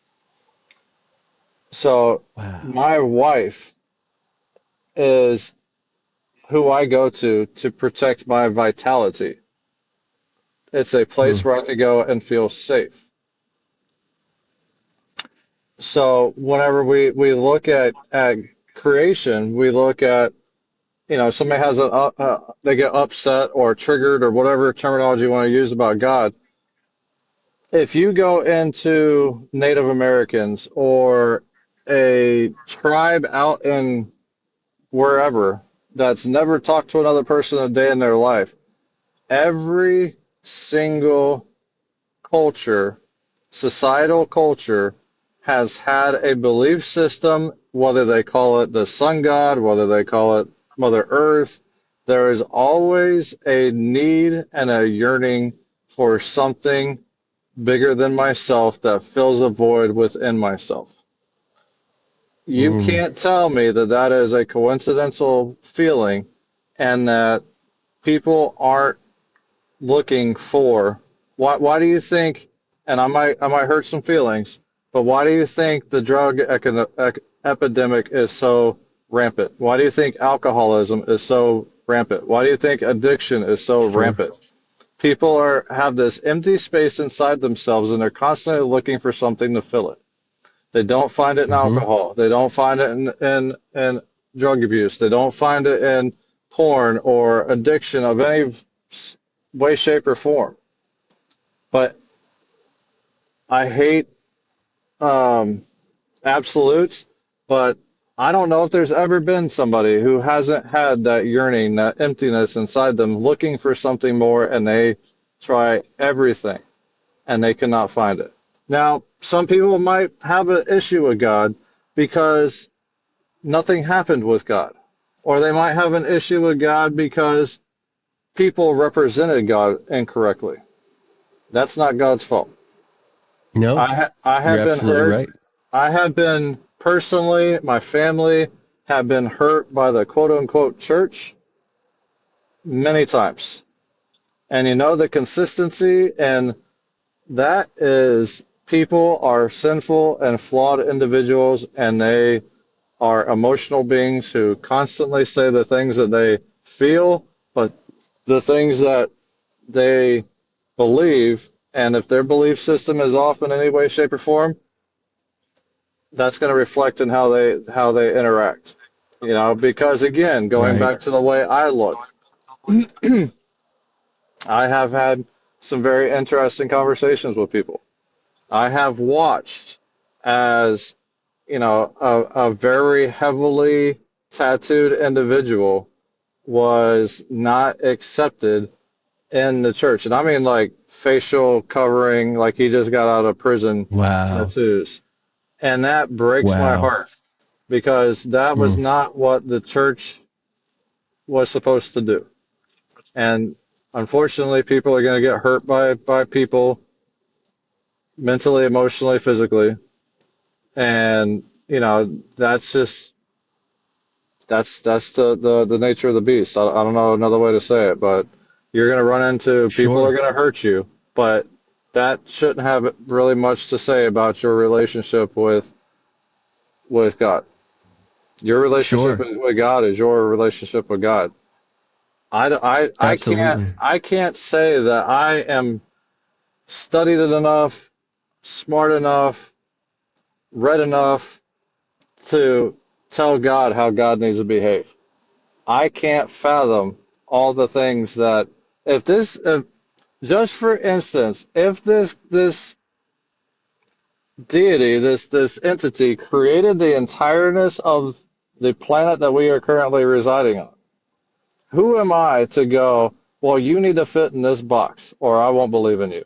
So
Wow.
my wife is who I go to protect my vitality. It's a
Hmm.
place where I can go and feel safe. So whenever we look at creation, we look at, somebody has they get upset or triggered or whatever terminology you want to use about God. If you go into Native Americans or a tribe out in wherever that's never talked to another person a day in their life, every single culture, societal culture, has had a belief system, whether they call it the sun god, whether they call it Mother Earth. There is always a need and a yearning for something bigger than myself that fills a void within myself. You
Mm.
can't tell me that that is a coincidental feeling and that people aren't looking for. Why do you think, and I might hurt some feelings, but why do you think the drug epidemic is so rampant? Why do you think alcoholism is so rampant? Why do you think addiction is so
Sure.
rampant? People have this empty space inside themselves and they're constantly looking for something to fill it. They don't find it in
Mm-hmm.
alcohol. They don't find it in drug abuse. They don't find it in porn or addiction of any way, shape, or form. But I hate um, absolutes, but I don't know if there's ever been somebody who hasn't had that yearning, that emptiness inside them, looking for something more, and they try everything and they cannot find it. Now, some people might have an issue with God because nothing happened with God, or they might have an issue with God because people represented God incorrectly. That's not God's fault.
No,
I
you're
have been
absolutely
hurt.
right.
I have been personally, my family have been hurt by the quote unquote church many times. And the consistency, and that is people are sinful and flawed individuals, and they are emotional beings who constantly say the things that they feel, but the things that they believe, and if their belief system is off in any way, shape, or form, that's going to reflect in how they interact. Because again, going
Right.
back to the way I look, I have had some very interesting conversations with people. I have watched as, a very heavily tattooed individual was not accepted in the church. And I mean like facial covering, like he just got out of prison
Wow.
tattoos. And that breaks my
Wow.
heart because that was
Mm.
not what the church was supposed to do. And unfortunately, people are going to get hurt by people mentally, emotionally, physically. And, that's just that's the nature of the beast. I don't know another way to say it, but you're going to run into people are
Sure.
going to hurt you, but that shouldn't have really much to say about your relationship with God. Your relationship
Sure.
with God is your relationship with God. I can't
Absolutely.
I can't say that I am studied it enough, smart enough, read enough to tell God how God needs to behave. I can't fathom all the things that if just for instance, if this deity, this entity created the entireness of the planet that we are currently residing on, who am I to go, well, you need to fit in this box or I won't believe in you?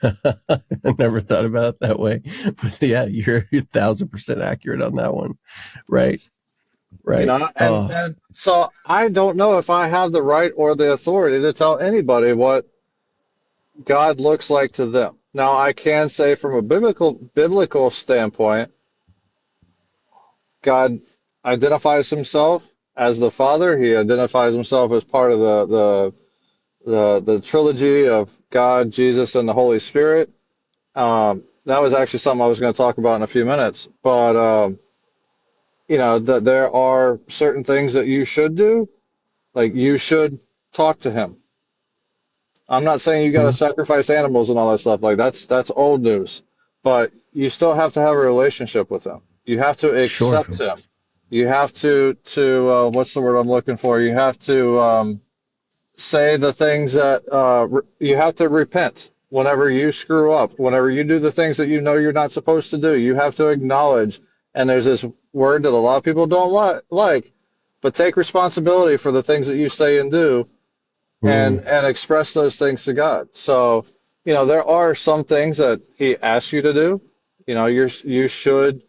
I never thought about it that way, but yeah, you're 1,000% accurate on that one. Right,
You
right.
know,
Oh,
and so I don't know if I have the right or the authority to tell anybody what God looks like to them. Now, I can say from a biblical standpoint, God identifies himself as the Father. He identifies himself as part of the trilogy of God, Jesus, and the Holy Spirit. That was actually something I was going to talk about in a few minutes. But you know, that there are certain things that you should do. Like you should talk to him. I'm not saying you got to
mhm.
sacrifice animals and all that stuff. Like that's old news. But you still have to have a relationship with him. You have to
Sure.
accept him. You have to what's the word I'm looking for? You have to say the things that you have to repent whenever you screw up, whenever you do the things that you know you're not supposed to do. You have to acknowledge. And there's this word that a lot of people don't like, but take responsibility for the things that you say and do
Mm,
and express those things to God. So, you know, there are some things that He asks you to do. You know, you should.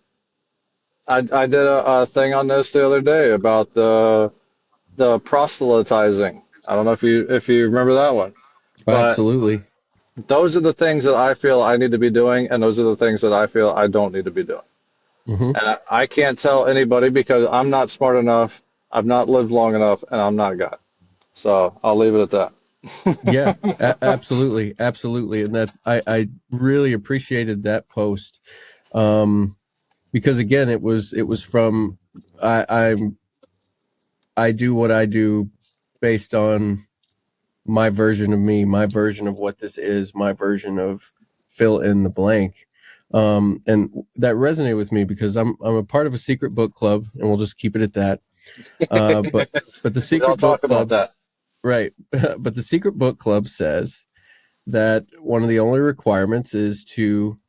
I did a thing on this the other day about the proselytizing. I don't know if you remember that one, but
absolutely.
those are the things that I feel I need to be doing, and those are the things that I feel I don't need to be doing.
Hmm.
And I can't tell anybody because I'm not smart enough, I've not lived long enough, and I'm not God. So I'll leave it at that.
Yeah, absolutely, absolutely, and that I really appreciated that post, um, because again, it was from I'm I do what I do based on my version of me, my version of what this is, my version of fill in the blank. And that resonated with me because I'm a part of a secret book club, and we'll just keep it at that. Uh, but but the
We don't
secret book
talk about
clubs,
that.
right? But the secret book club says that one of the only requirements is to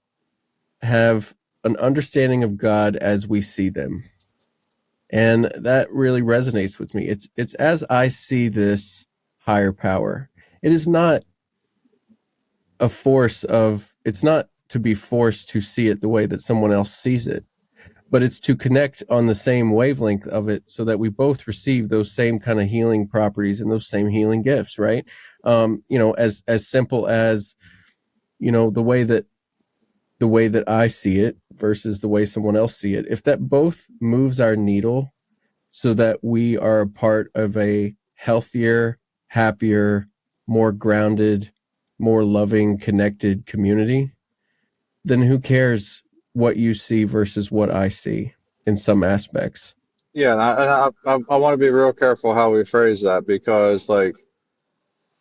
have an understanding of God as we see them. And that really resonates with me. It's as I see this higher power. It is not a force of it's not to be forced to see it the way that someone else sees it, but it's to connect on the same wavelength of it so that we both receive those same kind of healing properties and those same healing gifts, right? As simple as, the way that I see it versus the way someone else see it. If that both moves our needle so that we are a part of a healthier, happier, more grounded, more loving, connected community, then who cares what you see versus what I see in some aspects?
Yeah, and I want to be real careful how we phrase that because like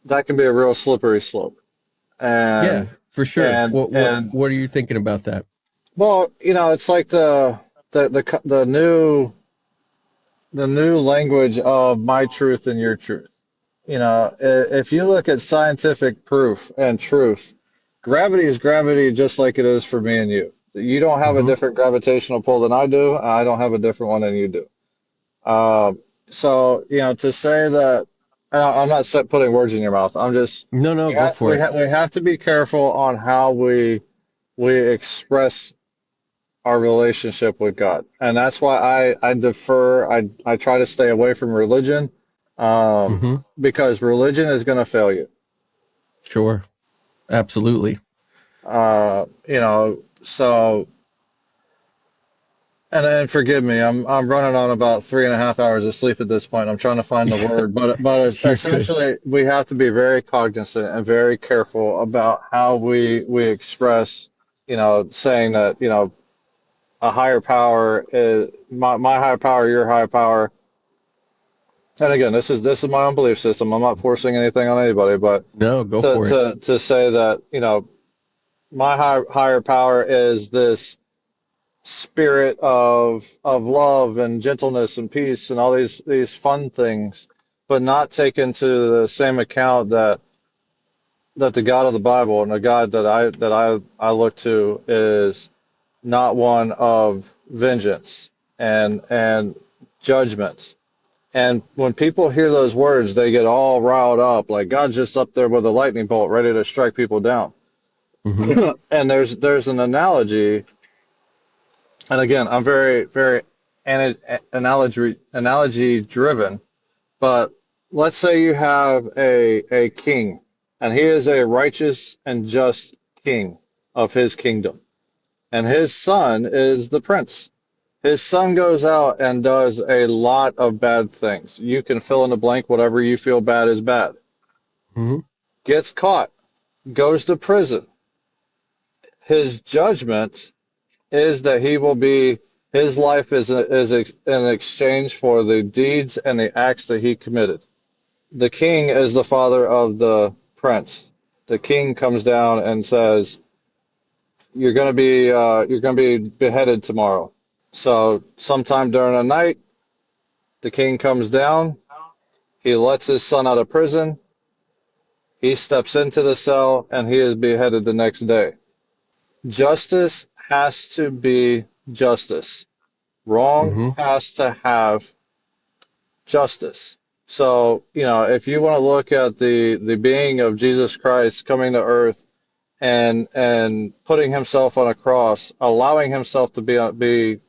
that can be a real slippery slope.
Yeah,
And
for sure.
and
What what
and
what are you thinking about that?
well, you know, it's like the new language of my truth and your truth. You know, if you look at scientific proof and truth, gravity is gravity just like it is for me and you. You don't have a
Hmm.
different gravitational pull than I do, and I don't have a different one than you do. So, you know, to say that, I'm not putting words in your mouth. I'm just,
No, no, go for it.
we have to be careful on how we express our relationship with God. And that's why I defer, I try to stay away from religion, um,
Hmm.
because religion is going to fail you.
Sure, absolutely.
You know, so, and then forgive me, I'm running on about 3.5 hours of sleep at this point. I'm trying to find the word, but
You're good.
essentially we have to be very cognizant and very careful about how we express, you know, saying that, you know, a higher power is my higher power, your higher power. And again, this is my own belief system. I'm not forcing anything on anybody, but
No, go
to
for it.
to say that, you know, my higher power is this. spirit of love and gentleness and peace and all these fun things, but not take into the same account that the God of the Bible and the God that I look to is not one of vengeance and judgment. And when people hear those words, they get all riled up, like God's just up there with a lightning bolt, ready to strike people down.
Mm-hmm.
And there's an analogy, and again, I'm very analogy driven. But let's say you have a king, and he is a righteous and just king of his kingdom, and his son is the prince. His son goes out and does a lot of bad things. You can fill in the blank, whatever you feel bad is bad.
Mm-hmm.
Gets caught, goes to prison. His judgment is that he will be, his life is in exchange for the deeds and the acts that he committed. The king is the father of the prince. The king comes down and says, you're going to be beheaded tomorrow." So sometime during the night, the king comes down. He lets his son out of prison. He steps into the cell and he is beheaded the next day. Justice has to be justice. Wrong
Mm-hmm.
has to have justice. So, if you want to look at the being of Jesus Christ coming to earth and putting himself on a cross, allowing himself to be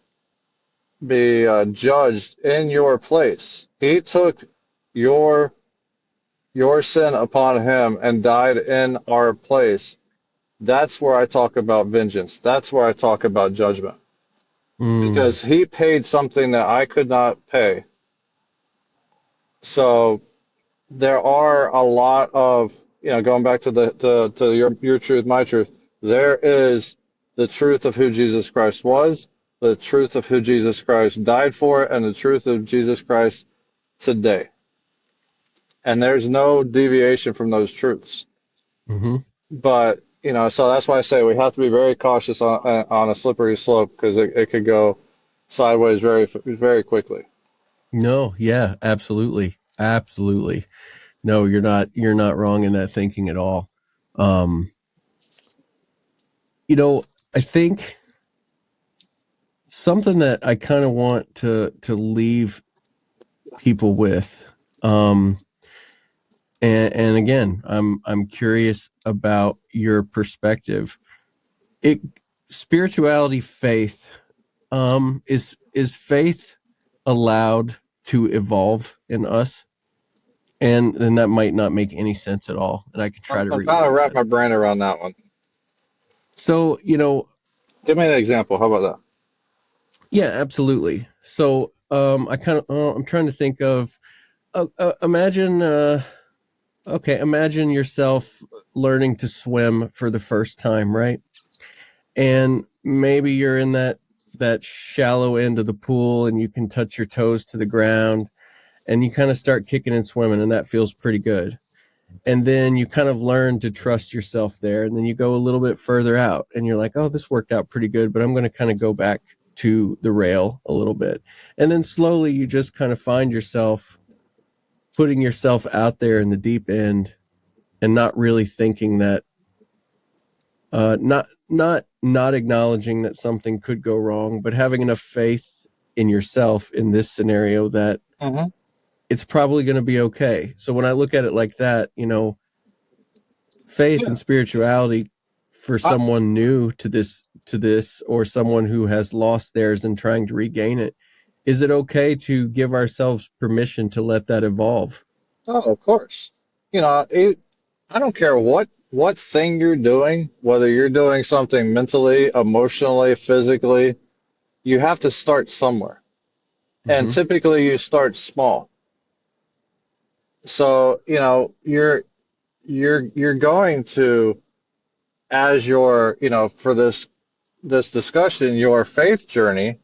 judged in your place. He took your your sin upon him and died in our place. That's where I talk about vengeance. That's where I talk about judgment.
Mm.
Because he paid something that I could not pay. So there are a lot of, going back to to your truth, my truth, there is the truth of who Jesus Christ was, the truth of who Jesus Christ died for, and the truth of Jesus Christ today. And there's no deviation from those truths.
Mm-hmm.
But, so that's why I say we have to be very cautious on a slippery slope because it could go sideways very quickly.
No, yeah, absolutely. Absolutely. No, you're not wrong in that thinking at all. Um, you know, I think something that I kind of want to leave people with, um, and again, I'm curious about your perspective. It spirituality, faith, is faith allowed to evolve in us? And then that might not make any sense at all, and I can try to
I'm trying to
reword
wrap
that.
my brain around that one.
So,
Give me an example. How about
yeah, absolutely. So, I'm trying to think of, imagine, okay, imagine yourself learning to swim for the first time, right? And maybe you're in that shallow end of the pool and you can touch your toes to the ground and you kind of start kicking and swimming and that feels pretty good. And then you kind of learn to trust yourself there, and then you go a little bit further out and you're like, oh, this worked out pretty good, but I'm going to kind of go back to the rail a little bit. And then slowly you just kind of find yourself putting yourself out there in the deep end and not really thinking that, not acknowledging that something could go wrong, but having enough faith in yourself in this scenario that
that?
it's probably going to be okay. So when I look at it like that, faith
Yeah.
and spirituality for
I,
someone new to this or someone who has lost theirs and trying to regain it, is it okay to give ourselves permission to let that evolve?
oh, of course. I don't care what thing you're doing, whether you're doing something mentally, emotionally, physically, you have to start somewhere. And
Mm-hmm.
typically you start small. So, you're going to, as your, for this discussion, your faith journey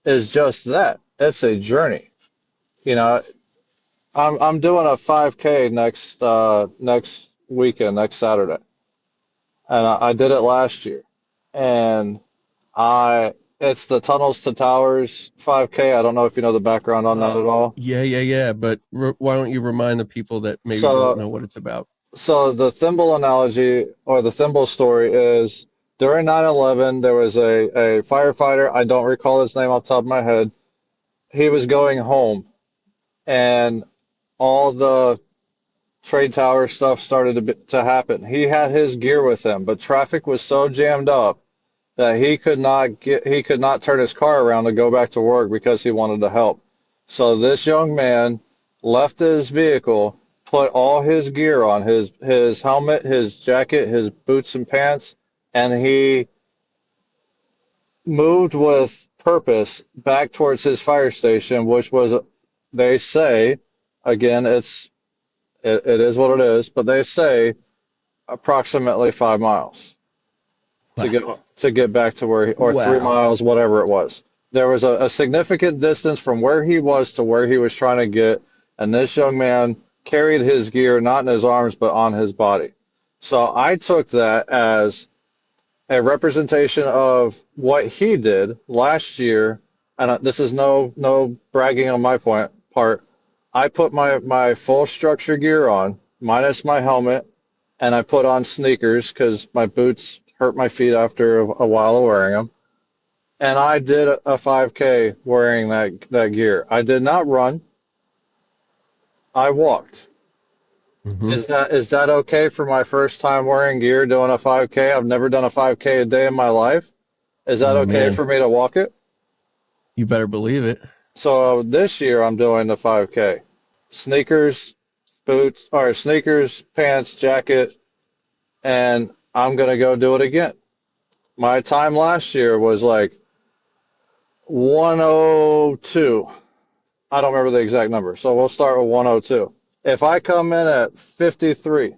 is just that. It's a journey. You know, I'm doing a 5K next weekend, next Saturday. And I did it last year. And It's the Tunnels to Towers 5K. I don't know if you know the background on that at all.
Yeah. But why don't you remind the people that maybe don't
So
know what it's about?
So the thimble analogy or the thimble story is during 9/11, there was a firefighter. I don't recall his name off the top of my head. He was going home and all the trade tower stuff started to happen. He had his gear with him, but traffic was so jammed up that he could not turn his car around to go back to work because he wanted to help. So this young man left his vehicle, put all his gear on, his helmet, his jacket, his boots and pants, and he moved with purpose back towards his fire station, which was, they say, again, it is what it is, but they say approximately 5 miles
Wow.
to get back to where he, or three
Wow.
miles, whatever it was. There was a significant distance from where he was to where he was trying to get, and this young man carried his gear not in his arms but on his body. So I took that as a representation of what he did last year, and this is no bragging on my part. I put my full structure gear on, minus my helmet, and I put on sneakers because my boots hurt my feet after a while of wearing them. And I did a 5K wearing that gear. I did not run. I walked.
Hmm.
Is that okay for my first time wearing gear doing a 5K? I've never done a 5K a day in my life. Is that
Oh
okay
man,
for me to walk it?
you better believe it.
So this year I'm doing the 5K. Sneakers, boots, or sneakers, pants, jacket, and I'm gonna go do it again. My time last year was like 102. I don't remember the exact number, so we'll start with 102. If I come in at 53,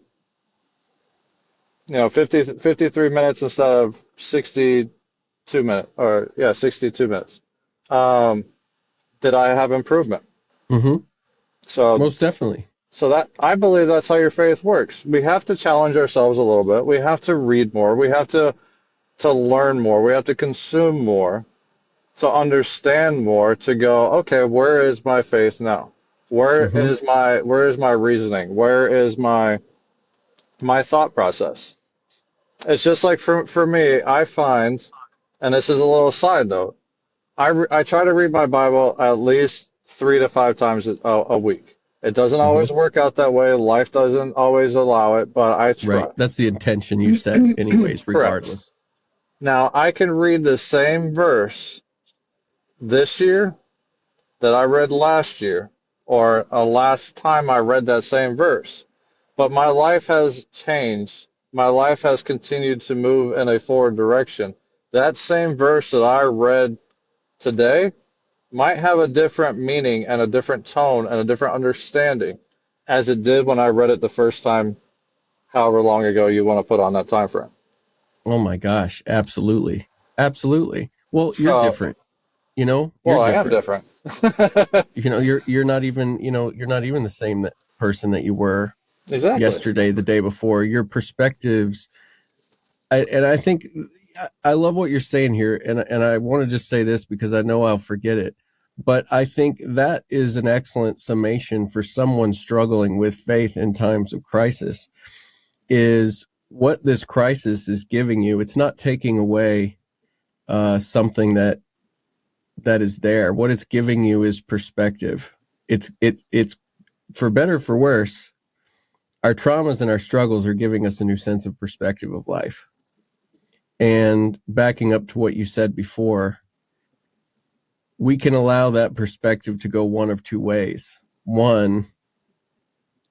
53 minutes instead of 62 minutes, or yeah, 62 minutes, um, did I have improvement?
Hmm.
So,
Most definitely.
so that I believe that's how your faith works. We have to challenge ourselves a little bit. We have to read more. We have to learn more. We have to consume more to understand more, to go, okay, where is my faith now?
Hmm.
Where is my reasoning? Where is my thought process? It's just like for me, I find, and this is a little side note, I try to read my Bible at least 3 to 5 times a week. It doesn't always
Hmm.
work out that way. Life doesn't always allow it, but I
Right.
try.
That's the intention you set, anyways,
Correct.
regardless.
Now, I can read the same verse this year that I read last year, or last time I read that same verse. But my life has changed. My life has continued to move in a forward direction. That same verse that I read today might have a different meaning and a different tone and a different understanding as it did when I read it the first time, however long ago you want to put on that time frame.
Oh my gosh, absolutely. Absolutely. Well, you're
So,
different. You're
well, I am
different.
different.
You're not even the same person that you were
Exactly.
yesterday, the day before. Your perspectives, and I think I love what you're saying here, and I want to just say this because I know I'll forget it. But I think that is an excellent summation for someone struggling with faith in times of crisis. Is what this crisis is giving you. It's not taking away something that is there. What it's giving you is perspective. It's for better or for worse. Our traumas and our struggles are giving us a new sense of perspective of life. And backing up to what you said before, we can allow that perspective to go one of two ways. One,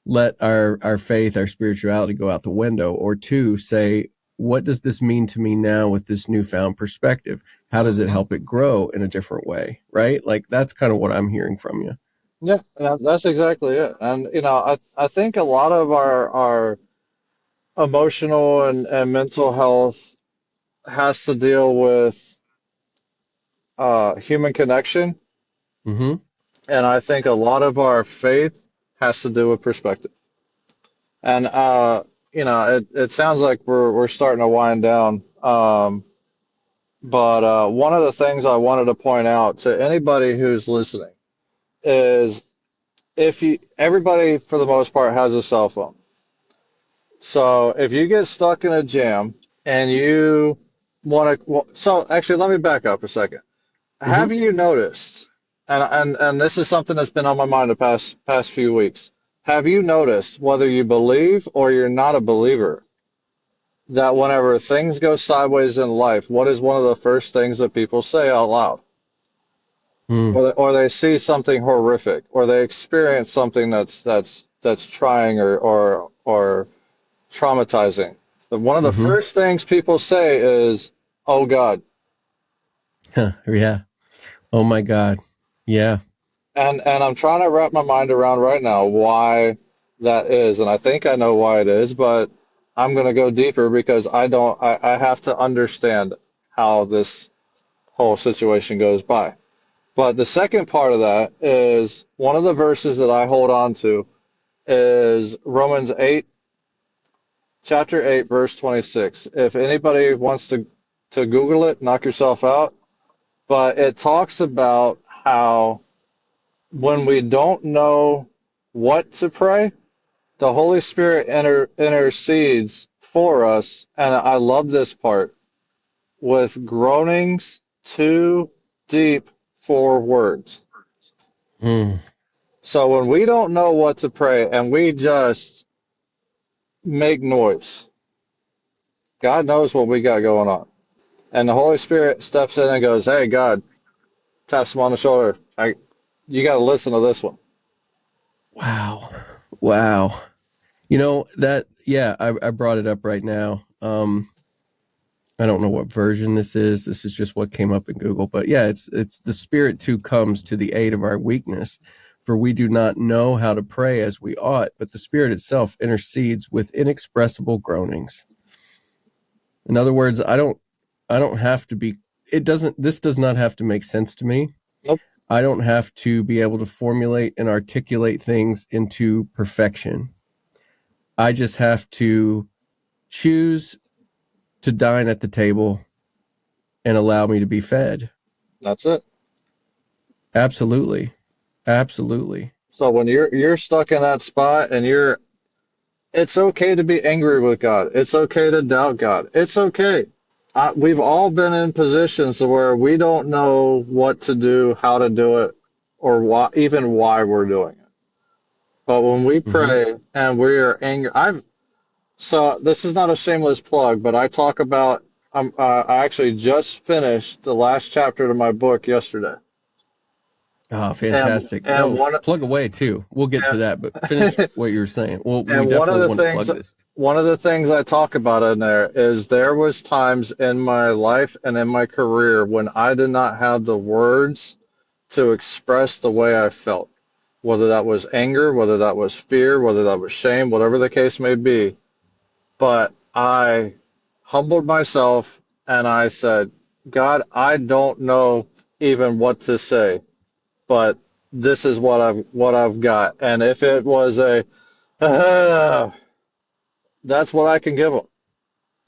let our faith, our spirituality go out the window, or two, say, what does this mean to me now with this newfound perspective? How does it
Hmm.
help it grow in a different way? Right? Like that's kind of what I'm hearing from you.
Yeah, that's exactly it. And I think a lot of our emotional and mental health has to deal with human connection,
Mm-hmm.
and I think a lot of our faith has to do with perspective. And it sounds like we're starting to wind down. But one of the things I wanted to point out to anybody who's listening is everybody for the most part has a cell phone. So if you get stuck in a jam and you want to, so actually, let me back up a second.
Hmm.
Have you noticed, and this is something that's been on my mind the past few weeks. Have you noticed, whether you believe or you're not a believer, that whenever things go sideways in life, what is one of the first things that people say out loud?
Mm.
Or they see something horrific, or they experience something that's trying or traumatizing. But one of the
Hmm.
first things people say is, "Oh God."
Huh, yeah. Oh my God. Yeah.
And I'm trying to wrap my mind around right now why that is, and I think I know why it is, but I'm going to go deeper because I have to understand how this whole situation goes by. But the second part of that is one of the verses that I hold on to is Romans 8, chapter 8, verse 26. If anybody wants to Google it, knock yourself out. But it talks about how when we don't know what to pray, the Holy Spirit intercedes for us. And I love this part with groanings too deep for words.
Mm.
So when we don't know what to pray and we just make noise, God knows what we got going on. And the Holy Spirit steps in and goes, "Hey, God," taps him on the shoulder. You got to listen to this one.
Wow. Wow. You know that, yeah, I brought it up right now. I don't know what version this is. This is just what came up in Google. But yeah, it's the Spirit too comes to the aid of our weakness, for we do not know how to pray as we ought, but the Spirit itself intercedes with inexpressible groanings. In other words, I don't have to be it doesn't this does not have to make sense to me.
Nope,
I don't have to be able to formulate and articulate things into perfection. I just have to choose to dine at the table and allow me to be fed.
that's it.
Absolutely. Absolutely.
So when you're stuck in that spot and it's okay to be angry with God. It's okay to doubt God. It's okay. We've all been in positions where we don't know what to do, how to do it, or even why we're doing it. But when we
Mm-hmm.
pray and we are angry, so this is not a shameless plug, but I talk about, I actually just finished the last chapter to my book yesterday.
Oh,
And,
fantastic.
and
No,
one,
plug away too. We'll get to that, but finish
and,
what you were saying. Well, we
and
definitely want to plug this.
one of the things I talk about in there is there was times in my life and in my career when I did not have the words to express the way I felt, whether that was anger, whether that was fear, whether that was shame, whatever the case may be. But I humbled myself and I said, God, I don't know even what to say, but this is what I've got. And if it was that's what I can give him.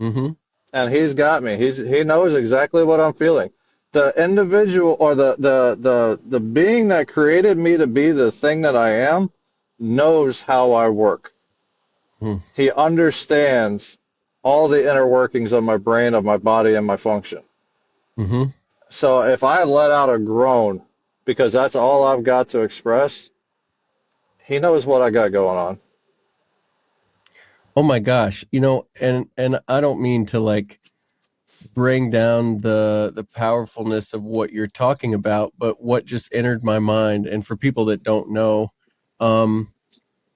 Mm-hmm.
And he's got me. He knows exactly what I'm feeling. The individual or the being that created me to be the thing that I am knows how I work. He understands all the inner workings of my brain, of my body, and my function.
Mm-hmm.
So if I let out a groan because that's all I've got to express, he knows what I got going on.
Oh my gosh. And I don't mean to like bring down the powerfulness of what you're talking about, but what just entered my mind, and for people that don't know, um,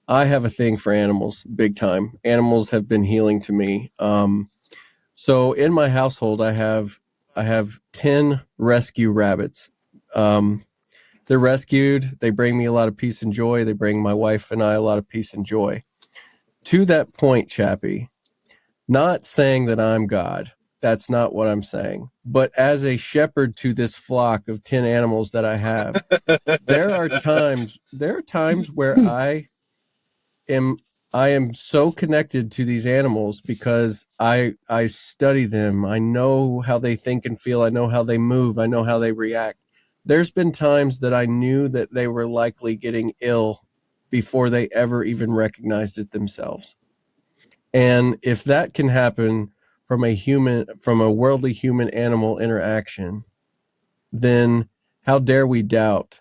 I have a thing for animals, big time. Animals have been healing to me. So in my household, I have 10 rescue rabbits. Um, they're rescued. They bring me a lot of peace and joy. They bring my wife and I a lot of peace and joy. To that point, Chappie, not saying that I'm God. That's not what I'm saying. But as a shepherd to this flock of 10 animals that I have, there are times where am I am so connected to these animals because I study them. I know how they think and feel. I know how they move. I know how they react. There's been times that I knew that they were likely getting ill before they ever even recognized it themselves. And if that can happen from a worldly human animal interaction, then how dare we doubt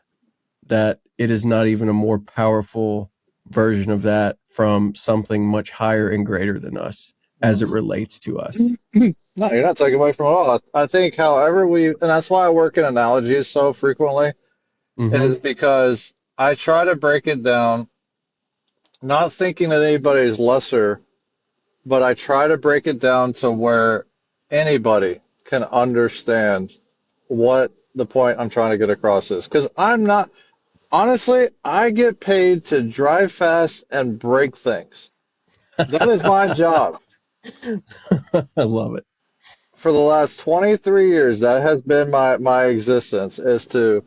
that it is not even a more powerful version of that from something much higher and greater than us as it
Mhm.
relates to us.
No, you're not taking away from it at all. I think, however, and that's why I work in analogies so frequently,
Mm-hmm.
is because I try to break it down, not thinking that anybody is lesser, but I try to break it down to where anybody can understand what the point I'm trying to get across is. Because I'm not, honestly, I get paid to drive fast and break things. That is my job.
I love it.
For the last 23 years, that has been my existence, is to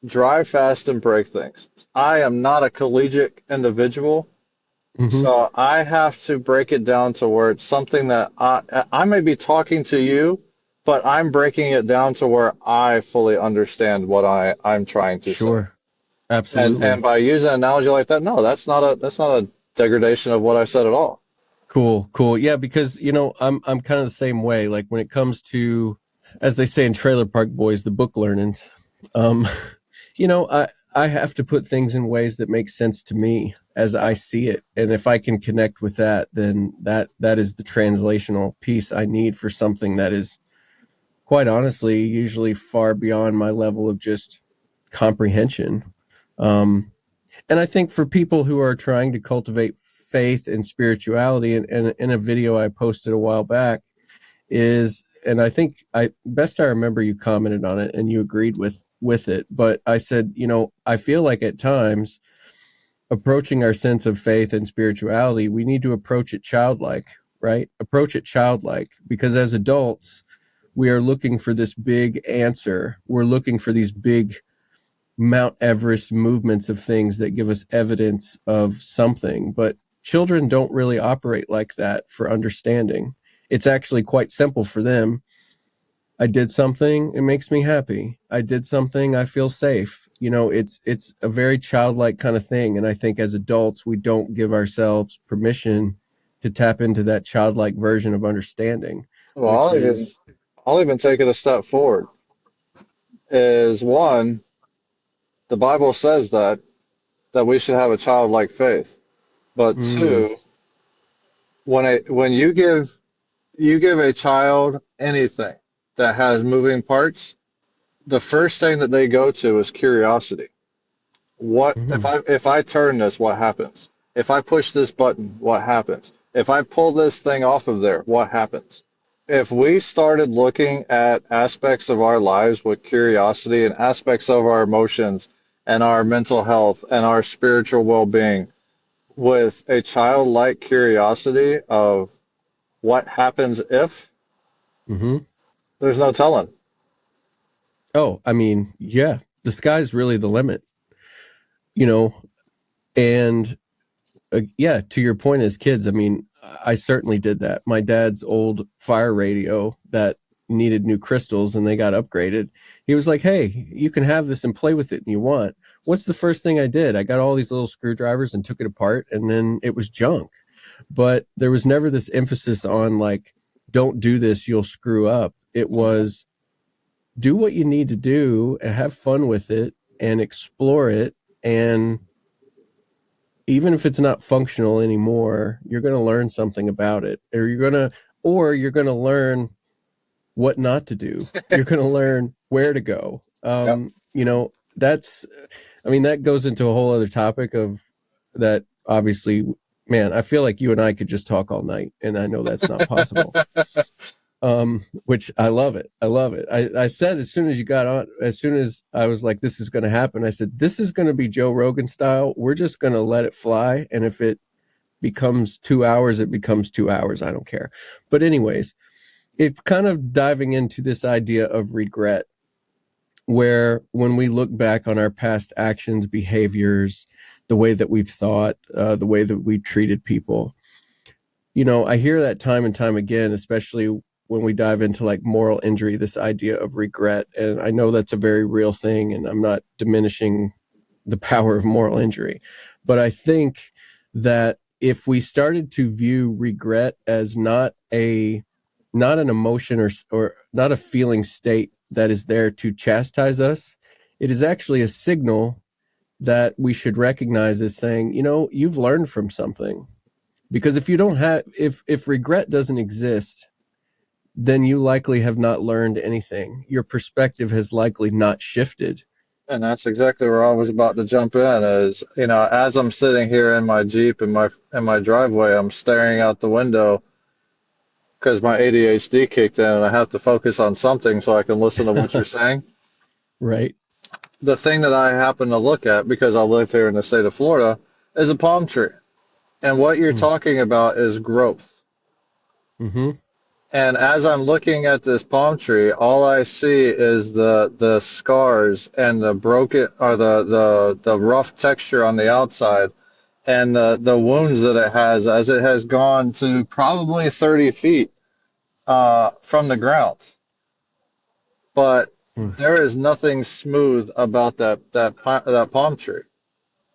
drive fast and break things. I am not a collegiate individual,
Mm-hmm.
so I have to break it down to where it's something that I may be talking to you, but I'm breaking it down to where I fully understand what I'm trying to say.
Sure.
And
Absolutely.
by using an analogy like that, no, that's not a degradation of what I said at all.
Cool. Cool. Yeah, because I'm kind of the same way. Like when it comes to, as they say in Trailer Park Boys, the book learnings. Um, I have to put things in ways that make sense to me as I see it, and if I can connect with that, then that is the translational piece I need for something that is, quite honestly, usually far beyond my level of just comprehension. Um, and I think for people who are trying to cultivate faith and spirituality, and in a video I posted a while back, is, and I think I remember you commented on it and you agreed with it, but I said, I feel like at times approaching our sense of faith and spirituality, we need to approach it childlike, right? Approach it childlike, because as adults, we are looking for this big answer. We're looking for these big Mount Everest movements of things that give us evidence of something. But children don't really operate like that for understanding. It's actually quite simple for them. I did something, it makes me happy. I did something, I feel safe. It's a very childlike kind of thing. And I think as adults, we don't give ourselves permission to tap into that childlike version of understanding,
Well,
which
I'll even
is,
I'll even take it a step forward. Is one, the Bible says that we should have a childlike faith. But
mm,
two, when you give a child anything that has moving parts, the first thing that they go to is curiosity. What
mm,
if I turn this, what happens? If I push this button, what happens? If I pull this thing off of there, what happens? If we started looking at aspects of our lives with curiosity and aspects of our emotions and our mental health and our spiritual well-being with a childlike curiosity of what happens if,
mm-hmm.
there's no telling.
Oh, I mean, yeah, the sky's really the limit, you know, and yeah, to your point, as kids, I mean, I certainly did that. My dad's old fire radio that needed new crystals and they got upgraded. He was like, "Hey, you can have this and play with it and you want." What's the first thing I did? I got all these little screwdrivers and took it apart, and then it was junk. But there was never this emphasis on, like, don't do this, you'll screw up. It
Mhm.
was, do what you need to do and have fun with it and explore it. And even if it's not functional anymore, you're going to learn something about it, or you're going to learn what not to do. You're going to learn where to go.
Yep.
That's, I mean, that goes into a whole other topic of that. Obviously, man, I feel like you and I could just talk all night, and I know that's not possible. Which I love it. I love it. I said, as soon as you got on, as soon as I was like, this is going to happen, I said, this is going to be Joe Rogan style. We're just going to let it fly. And if it becomes 2 hours, it becomes 2 hours. I don't care. But anyways, it's kind of diving into this idea of regret. where when we look back on our past actions, behaviors, the way that we've thought, the way that we've treated people, I hear that time and time again, especially when we dive into like moral injury, this idea of regret. And I know that's a very real thing, and I'm not diminishing the power of moral injury. But I think that if we started to view regret as not an emotion or not a feeling state that is there to chastise us, it is actually a signal that we should recognize as saying, you've learned from something. Because if you don't have if regret doesn't exist, then you likely have not learned anything. Your perspective has likely not shifted.
And that's exactly where I was about to jump in is, as I'm sitting here in my Jeep in my driveway, I'm staring out the window because my ADHD kicked in and I have to focus on something so I can listen to what you're saying.
Right?
The thing that I happen to look at because I live here in the state of Florida is a palm tree. And what you're talking about is growth.
Mm-hmm.
And as I'm looking at this palm tree, all I see is the scars and the broken or the rough texture on the outside and the wounds that it has as it has gone to probably 30 feet from the ground. But there is nothing smooth about that palm tree.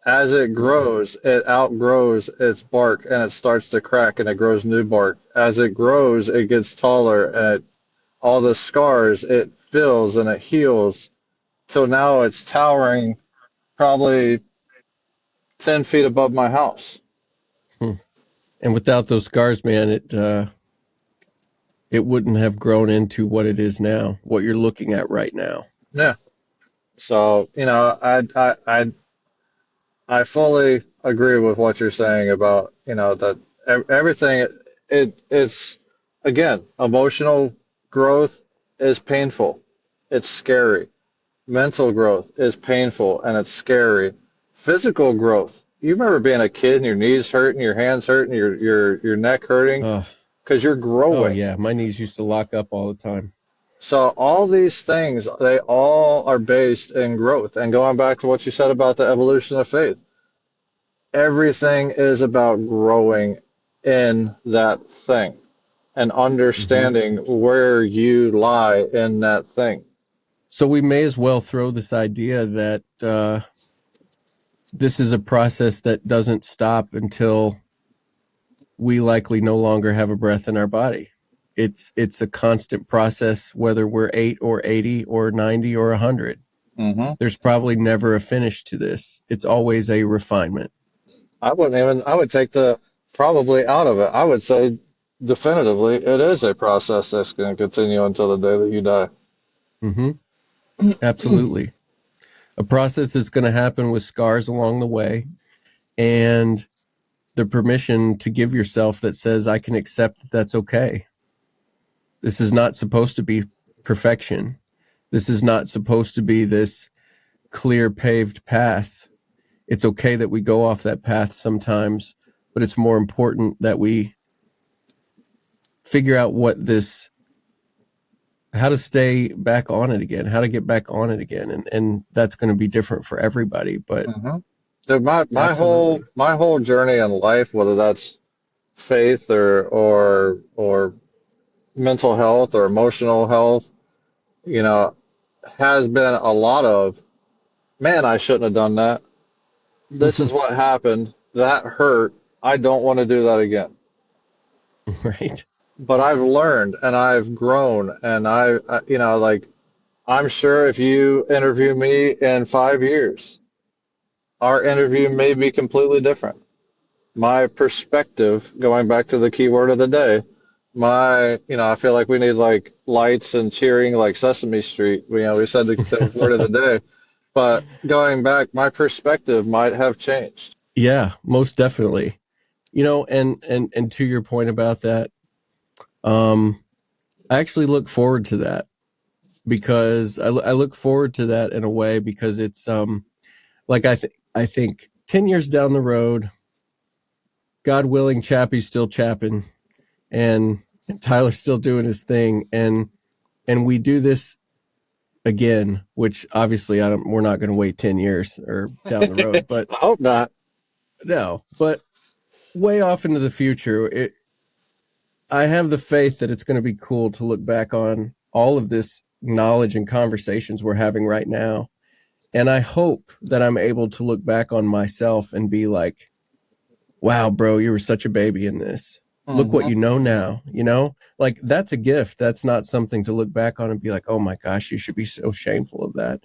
As it grows, it outgrows its bark and it starts to crack and it grows new bark. As it grows, it gets taller and all the scars, it fills and it heals till now it's towering probably 10 feet above my house.
And without those scars, man, it wouldn't have grown into what it is now, what you're looking at right now.
Yeah. So, I fully agree with what you're saying about, that everything it's again, emotional growth is painful. It's scary. Mental growth is painful and it's scary. Physical growth. You remember being a kid and your knees hurting, your hands hurting, your neck hurting
Oh,
because you're
oh
growing.
yeah, my knees used to lock up all the time.
So all these things, they all are based in growth. And going back to what you said about the evolution of faith, everything is about growing in that thing and
Mm-hmm.
understanding where you lie in that thing.
So we may as well throw this idea that this is a process that doesn't stop until we likely no longer have a breath in our body. It's a constant process, whether we're 8 or 80 or 90 or 100.
Hmm.
There's probably never a finish to this. It's always a refinement.
I would take the probably out of it. I would say definitively it is a process that's going to continue until the day that you die.
Mm-hmm. Absolutely. A process that's going to happen with scars along the way, and the permission to give yourself that says, I can accept that that's okay. This is not supposed to be perfection. This is not supposed to be this clear paved path. It's okay that we go off that path sometimes, but it's more important that we figure out how to stay back on it again, how to get back on it again. And that's going to be different for everybody, but
Hmm. Dude, my
absolutely.
whole journey in life, whether that's faith or mental health or emotional health, you know, has been a lot of, man, I shouldn't have done that. This is what happened. That hurt. I don't want to do that again.
Right.
But I've learned and I've grown and like I'm sure if you interview me in 5 years, our interview may be completely different. My perspective, going back to the key word of the day, I feel like we need like lights and cheering like Sesame Street. We said the word of the day, but going back, my perspective might have changed.
Yeah, most definitely. And to your point about that, um, I actually look forward to that because I look forward to that in a way because it's like I think 10 years down the road, God willing, Chappy's still chapping and Tyler's still doing his thing, and we do this again, which obviously we're not going to wait 10 years or down the road, but
I hope not.
no, but way off into the future, I have the faith that it's going to be cool to look back on all of this knowledge and conversations we're having right now. And I hope that I'm able to look back on myself and be like, wow, bro, you were such a baby in this. Look what
Hmm.
you know now, like that's a gift. That's not something to look back on and be like, oh my gosh, you should be so shameful of that.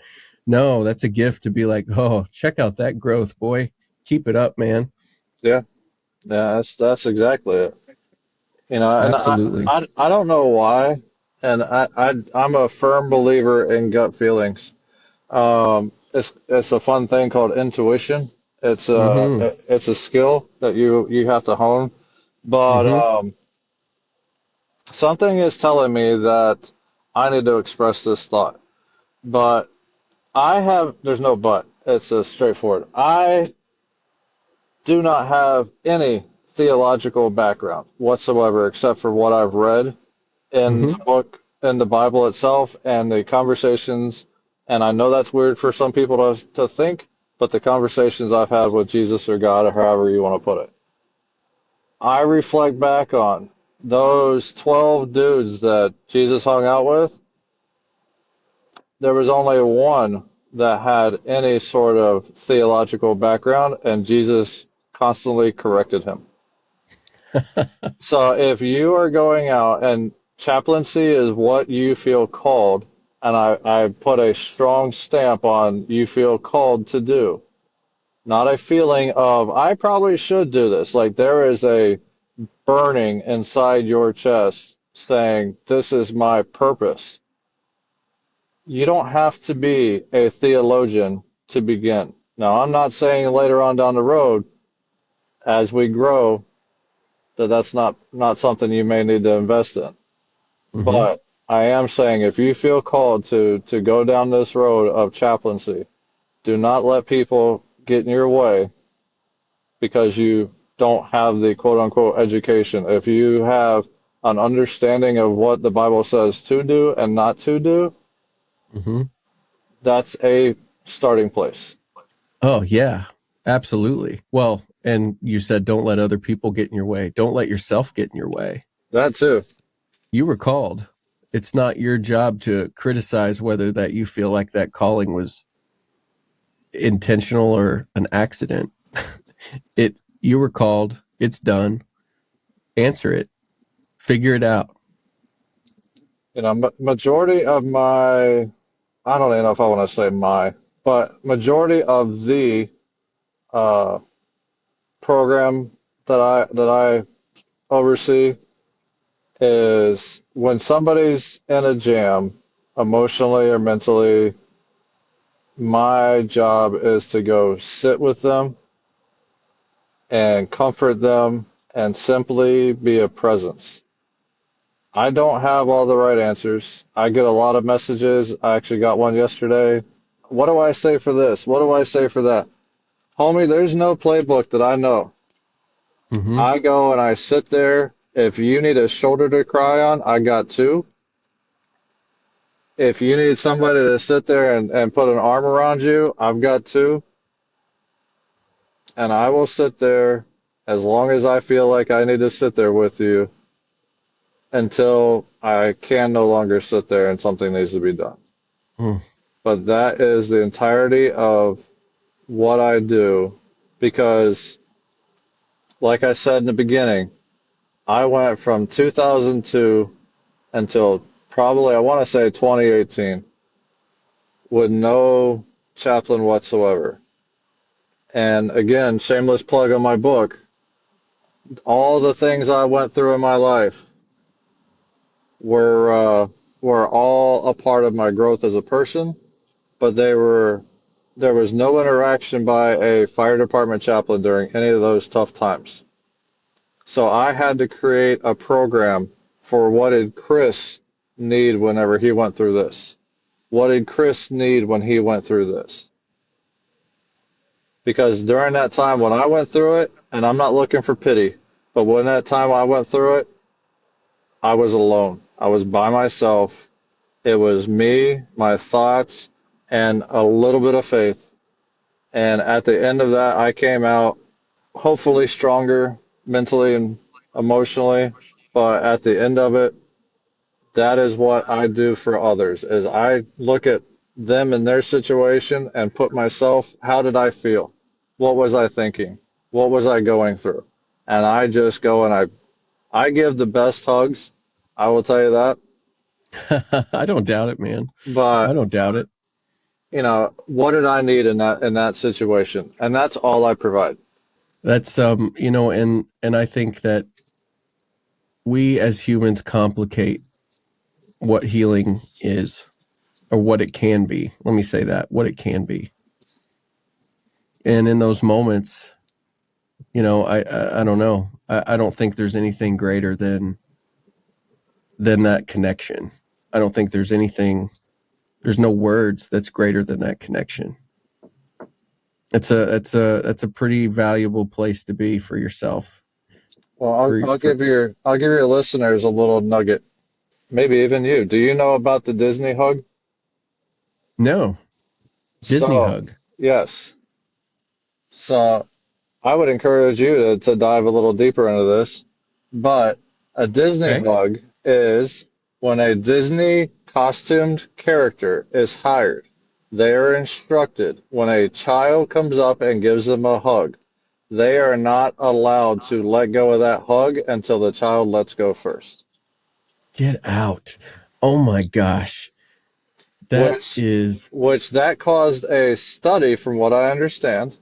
No, that's a gift to be like, oh, check out that growth, boy. Keep it up, man.
Yeah, yeah, that's exactly it. You know, and
Absolutely.
I don't know why, and I'm a firm believer in gut feelings. It's a fun thing called intuition.
Mm-hmm.
It's a skill that you have to hone. But
Mm-hmm.
something is telling me that I need to express this thought. But there's no but. It's a straightforward. I do not have any theological background whatsoever except for what I've read in the
Mm-hmm.
book, in the Bible itself, and the conversations. And I know that's weird for some people to think, but the conversations I've had with Jesus or God or however you want to put it. I reflect back on those 12 dudes that Jesus hung out with. There was only one that had any sort of theological background, and Jesus constantly corrected him. So if you are going out and chaplaincy is what you feel called, and I put a strong stamp on you feel called to do, not a feeling of I probably should do this. Like there is a burning inside your chest saying, this is my purpose. You don't have to be a theologian to begin. Now, I'm not saying later on down the road, as we grow, that that's not something you may need to invest in.
Mm-hmm.
But I am saying if you feel called to go down this road of chaplaincy, do not let people get in your way because you don't have the quote unquote education. If you have an understanding of what the Bible says to do and not to do,
Mm-hmm.
that's a starting place.
Oh, yeah, absolutely. Well, and you said don't let other people get in your way. Don't let yourself get in your way.
That too.
You were called. It's not your job to criticize whether that you feel like that calling was intentional or an accident. You were called. It's done. Answer it. Figure it out.
You know, majority of my, I don't even know if I want to say my, but majority of the uh, program that I oversee is when somebody's in a jam, emotionally or mentally, my job is to go sit with them and comfort them and simply be a presence. I don't have all the right answers. I get a lot of messages. I actually got one yesterday. What do I say for this? What do I say for that? Homie, there's no playbook that I know.
Mm-hmm.
I go and I sit there. If you need a shoulder to cry on, I got two. If you need somebody to sit there and put an arm around you, I've got two. And I will sit there as long as I feel like I need to sit there with you until I can no longer sit there and something needs to be done.
Mm.
But that is the entirety of what I do because, like I said in the beginning, I went from 2002 until probably, I want to say 2018, with no chaplain whatsoever. And again, shameless plug on my book, all the things I went through in my life were all a part of my growth as a person, but there was no interaction by a fire department chaplain during any of those tough times. So I had to create a program for what did Chris need whenever he went through this? What did Chris need when he went through this? Because during that time when I went through it, and I'm not looking for pity, but when that time I went through it, I was alone. I was by myself. It was me, my thoughts, and a little bit of faith. And at the end of that, I came out hopefully stronger mentally and emotionally. But at the end of it, that is what I do for others, is I look at them in their situation and put myself, how did I feel? What was I thinking? What was I going through? And I just go and I give the best hugs. I will tell you that.
I don't doubt it, man. I
But
don't doubt it.
what did I need in that situation? And that's all I provide.
That's and I think that we as humans complicate what healing is, or what it can be. Let me say that, what it can be. And in those moments, I don't know. I don't think there's anything greater than that connection. I don't think there's no words that's greater than that connection. That's a pretty valuable place to be for yourself.
Well,
For for
I'll give your listeners a little nugget. Maybe even you. Do you know about the Disney hug?
No, Disney
So,
hug.
yes. So I would encourage you to dive a little deeper into this. But a Disney
Okay.
hug is when a Disney costumed character is hired. They are instructed when a child comes up and gives them a hug, they are not allowed to let go of that hug until the child lets go first.
Get out. Oh my gosh. That
Which
is
which that caused a study, from what I understand,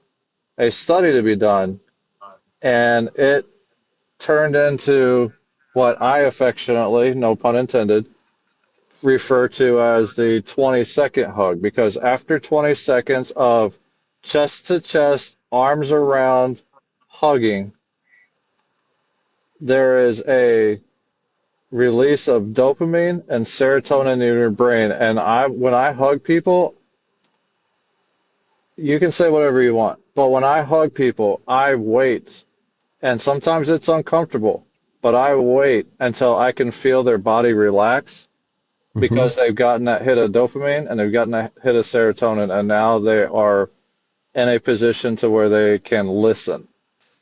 a study to be done, and it turned into what I affectionately, no pun intended, refer to as the 20-second hug. Because after 20 seconds of chest to chest, arms around, hugging, there is a release of dopamine and serotonin in your brain. And when I hug people, you can say whatever you want, but when I hug people, I wait. And sometimes it's uncomfortable, but I wait until I can feel their body relax,
mhm.
because they've gotten that hit of dopamine and they've gotten that hit of serotonin, and now they are in a position to where they can listen.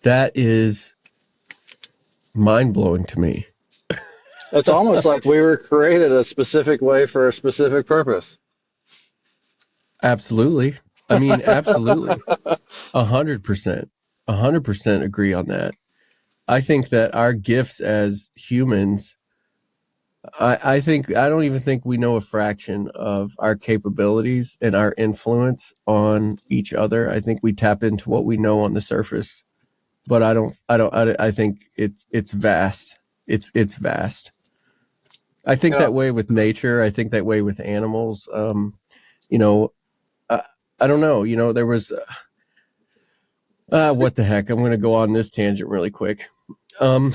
That is mind blowing to me.
It's almost like we were created a specific way for a specific purpose.
Absolutely. I mean, absolutely. 100%. 100% agree on that. I think that our gifts as humans, I don't even think we know a fraction of our capabilities and our influence on each other. I think we tap into what we know on the surface, but I think it's vast. It's vast. I think
Yeah.
that way with nature. I think that way with animals. You know, I, I don't know. There was what the heck? I'm going to go on this tangent really quick. Um,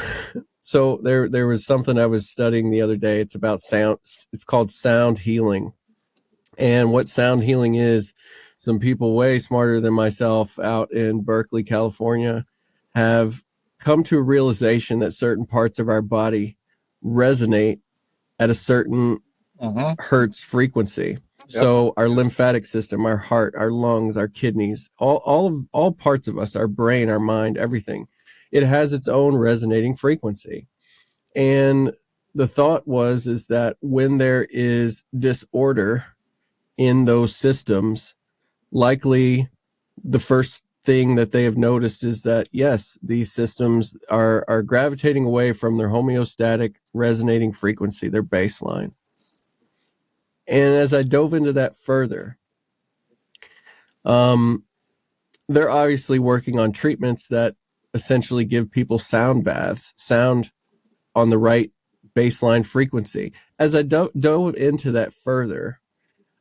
so there was something I was studying the other day. It's about sound. It's called sound healing. And what sound healing is, some people way smarter than myself out in Berkeley, California, have come to a realization that certain parts of our body resonate at a certain
Hmm.
hertz frequency.
Yep.
So our lymphatic system, our heart, our lungs, our kidneys, all parts of us, our brain, our mind, everything, it has its own resonating frequency. And the thought is that when there is disorder in those systems, likely the first thing that they have noticed is that yes, these systems are gravitating away from their homeostatic resonating frequency, their baseline. And as I dove into that further, um, they're obviously working on treatments that essentially give people sound baths, sound on the right baseline frequency. As I dove into that further,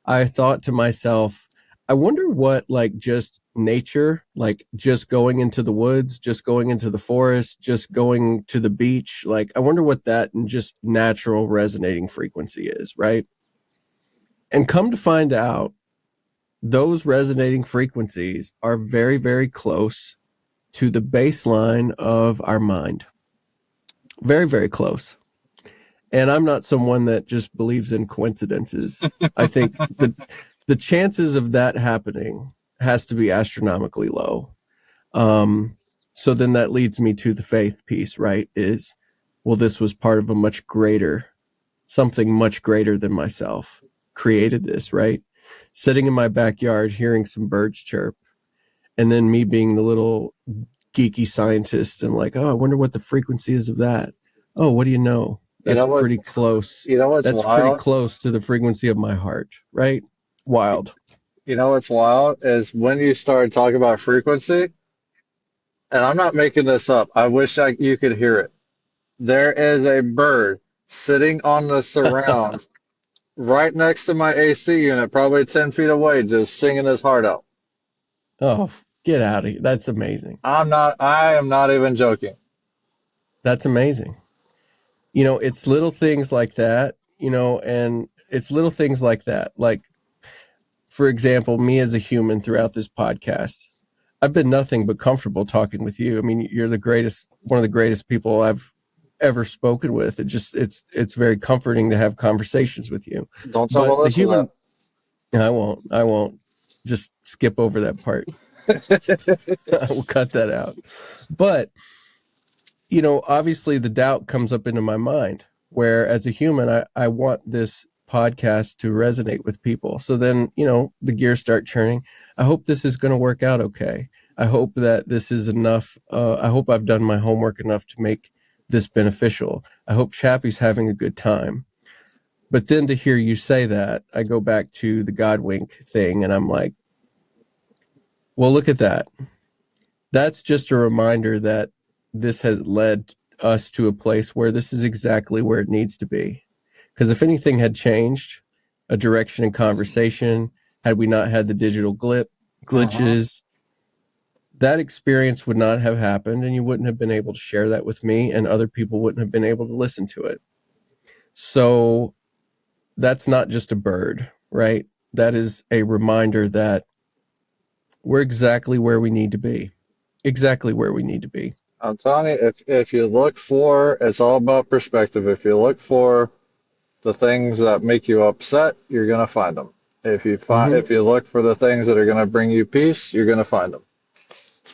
I thought to myself, I wonder what, like, just nature, like just going into the woods, just going into the forest, just going to the beach, like, I wonder what that and just natural resonating frequency is, right? And come to find out, those resonating frequencies are very, very close to the baseline of our mind. Very, very close. And I'm not someone that just believes in coincidences. I think the chances of that happening has to be astronomically low. Um, so then that leads me to the faith piece, right? Is, well, this was part of a much greater, something much greater than myself created this, right? Sitting in my backyard, hearing some birds chirp, and then me being the little geeky scientist and like, oh, I wonder what the frequency is of that. Oh, what do you know?
You
That's
know what?
pretty close.
You know what's
That's pretty
wild?
close to the frequency of my heart, right? Wild.
You know what's wild is when you started talking about frequency, and I'm not making this up. I wish you could hear it. There is a bird sitting on the surround right next to my AC unit, probably 10 feet away, just singing his heart out.
Oh, get out of here. That's amazing.
I am not even joking.
That's amazing. It's little things like that, and it's little things like that. Like, for example, me as a human throughout this podcast, I've been nothing but comfortable talking with you. I mean, you're one of the greatest people I've ever spoken with. It's very comforting to have conversations with you.
Don't tell
But the
Melissa
human, I won't just skip over that part.
that.
I will cut that out. But obviously the doubt comes up into my mind where as a human, I want this podcast to resonate with people. So then, the gears start churning. I hope this is going to work out okay. I hope that this is enough. I hope I've done my homework enough to make this beneficial. I hope Chappy's having a good time. But then to hear you say that, I go back to the God wink thing and I'm like, well, look at that. That's just a reminder that this has led us to a place where this is exactly where it needs to be. Because if anything had changed, a direction in conversation, had we not had the digital
Uh-huh.
glitches, that experience would not have happened, and you wouldn't have been able to share that with me, and other people wouldn't have been able to listen to it. So that's not just a bird, right? That is a reminder that we're exactly where we need to be. Exactly where we need to be.
I'm telling you, if you look for, it's all about perspective. If you look for the things that make you upset, you're gonna find them.
Mm-hmm.
If you look for the things that are gonna bring you peace, you're gonna find them.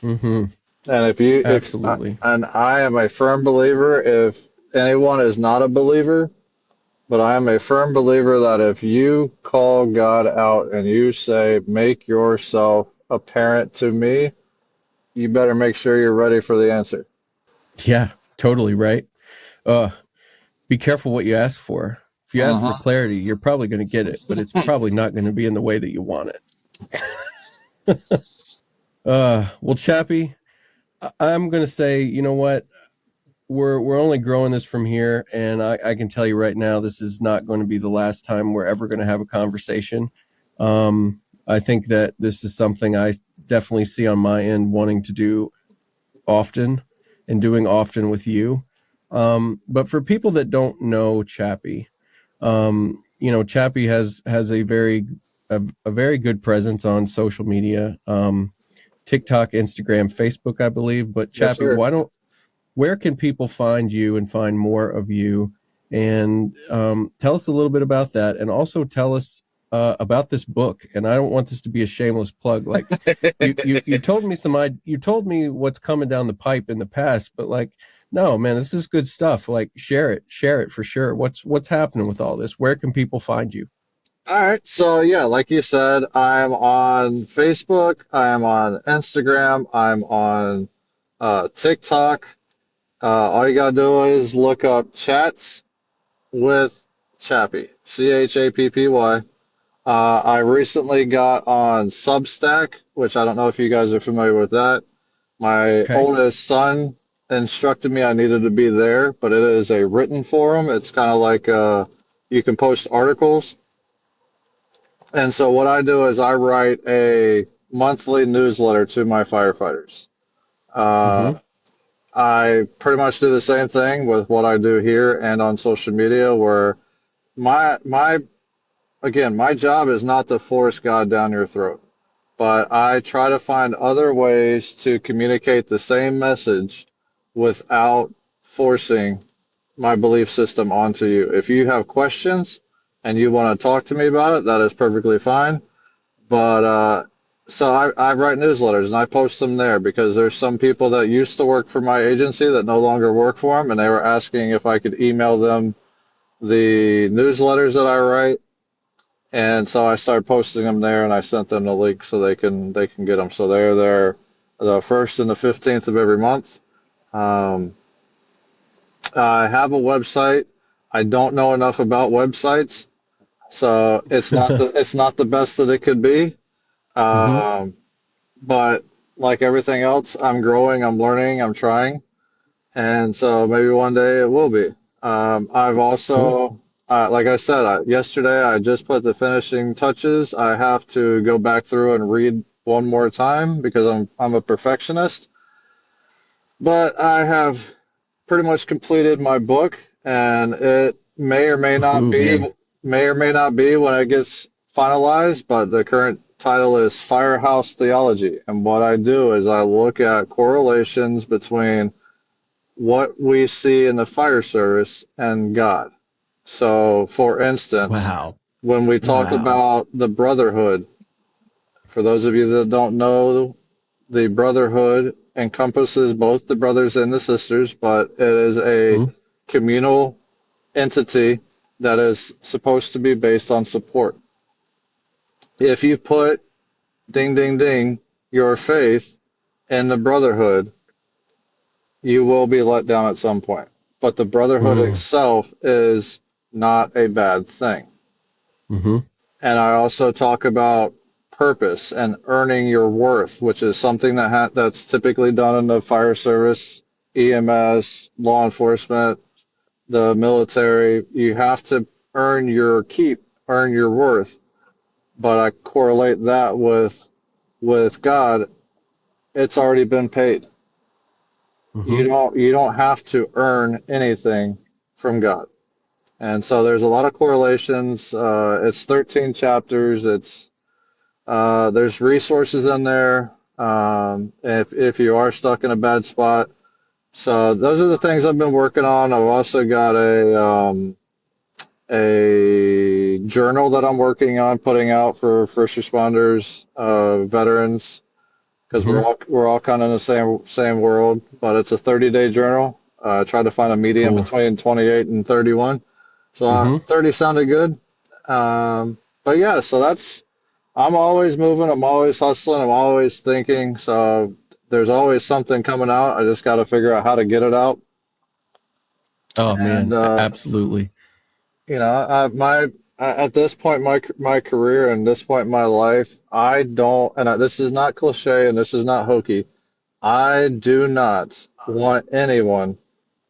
Mm-hmm.
And if you if
Absolutely.
and I am a firm believer, if anyone is not a believer, but I am a firm believer that if you call God out and you say, "Make yourself apparent to me," you better make sure you're ready for the answer.
Yeah, totally right. Uh, be careful what you ask for. If you ask for
Uh-huh.
clarity, you're probably going to get it, but it's probably not going to be in the way that you want it. Well, Chappie, I'm going to say, you know what? We're only growing this from here, and I can tell you right now, this is not going to be the last time we're ever going to have a conversation. I think that this is something I definitely see on my end wanting to do often and doing often with you. But for people that don't know Chappie, Chappie has a very good presence on social media, TikTok, Instagram, Facebook, I believe. But
Yes,
Chappie,
sir.
where can people find you and find more of you? And tell us a little bit about that, and also tell us about this book. And I don't want this to be a shameless plug. Like you told me you told me what's coming down the pipe in the past, but like, no, man, this is good stuff. Like, share it for sure. What's happening with all this? Where can people find you?
All right. So yeah, like you said, I'm on Facebook, I'm on Instagram, I'm on TikTok. All you gotta do is look up chats with Chappy, Chappy. I recently got on Substack, which I don't know if you guys are familiar with that. My
Okay.
oldest son instructed me I needed to be there, but it is a written forum. It's kind of like you can post articles. And so what I do is I write a monthly newsletter to my firefighters. Uh,
Mm-hmm.
I pretty much do the same thing with what I do here and on social media, where my again, my job is not to force God down your throat, but I try to find other ways to communicate the same message without forcing my belief system onto you. If you have questions and you want to talk to me about it, that is perfectly fine. But so I write newsletters and I post them there because there's some people that used to work for my agency that no longer work for them, and they were asking if I could email them the newsletters that I write. And so I started posting them there, and I sent them the link so they can get them. So they're there the first and the 15th of every month. Um, I have a website. I don't know enough about websites, so it's not the best that it could be.
Hmm.
Um, but like everything else, I'm growing, I'm learning, I'm trying, and so maybe one day it will be. I've
Cool.
also, like I said, yesterday I just put the finishing touches. I have to go back through and read one more time because I'm a perfectionist. But I have pretty much completed my book, and it
Ooh, man.
may or may not be when it gets finalized. But the current title is Firehouse Theology, and what I do is I look at correlations between what we see in the fire service and God. So, for instance,
Wow.
when we talk
Wow.
about the brotherhood, for those of you that don't know, the brotherhood encompasses both the brothers and the sisters, but it is a
Hmm.
communal entity that is supposed to be based on support. If you put ding, ding, ding, your faith in the brotherhood, you will be let down at some point. But the brotherhood
Mm.
itself is not a bad thing.
Hmm.
And I also talk about purpose and earning your worth, which is something that's typically done in the fire service, EMS, law enforcement, the military. You have to earn your keep, earn your worth. But I correlate that with God. It's already been paid.
Hmm.
You don't have to earn anything from God. And so there's a lot of correlations. It's 13 chapters. There's resources in there if you are stuck in a bad spot. So those are the things I've been working on. I've also got a journal that I'm working on putting out for first responders, veterans, because
Hmm.
we're all kind of in the same world. But it's a 30-day journal. I tried to find a median
Cool.
between 28 and 31. So
Hmm.
30 sounded good. But yeah, so I'm always moving, I'm always hustling, I'm always thinking. So there's always something coming out. I just got to figure out how to get it out.
Oh,
And
man. Absolutely.
at this point my career and this point in my life, I don't, and this is not cliche and this is not hokey. I do not want anyone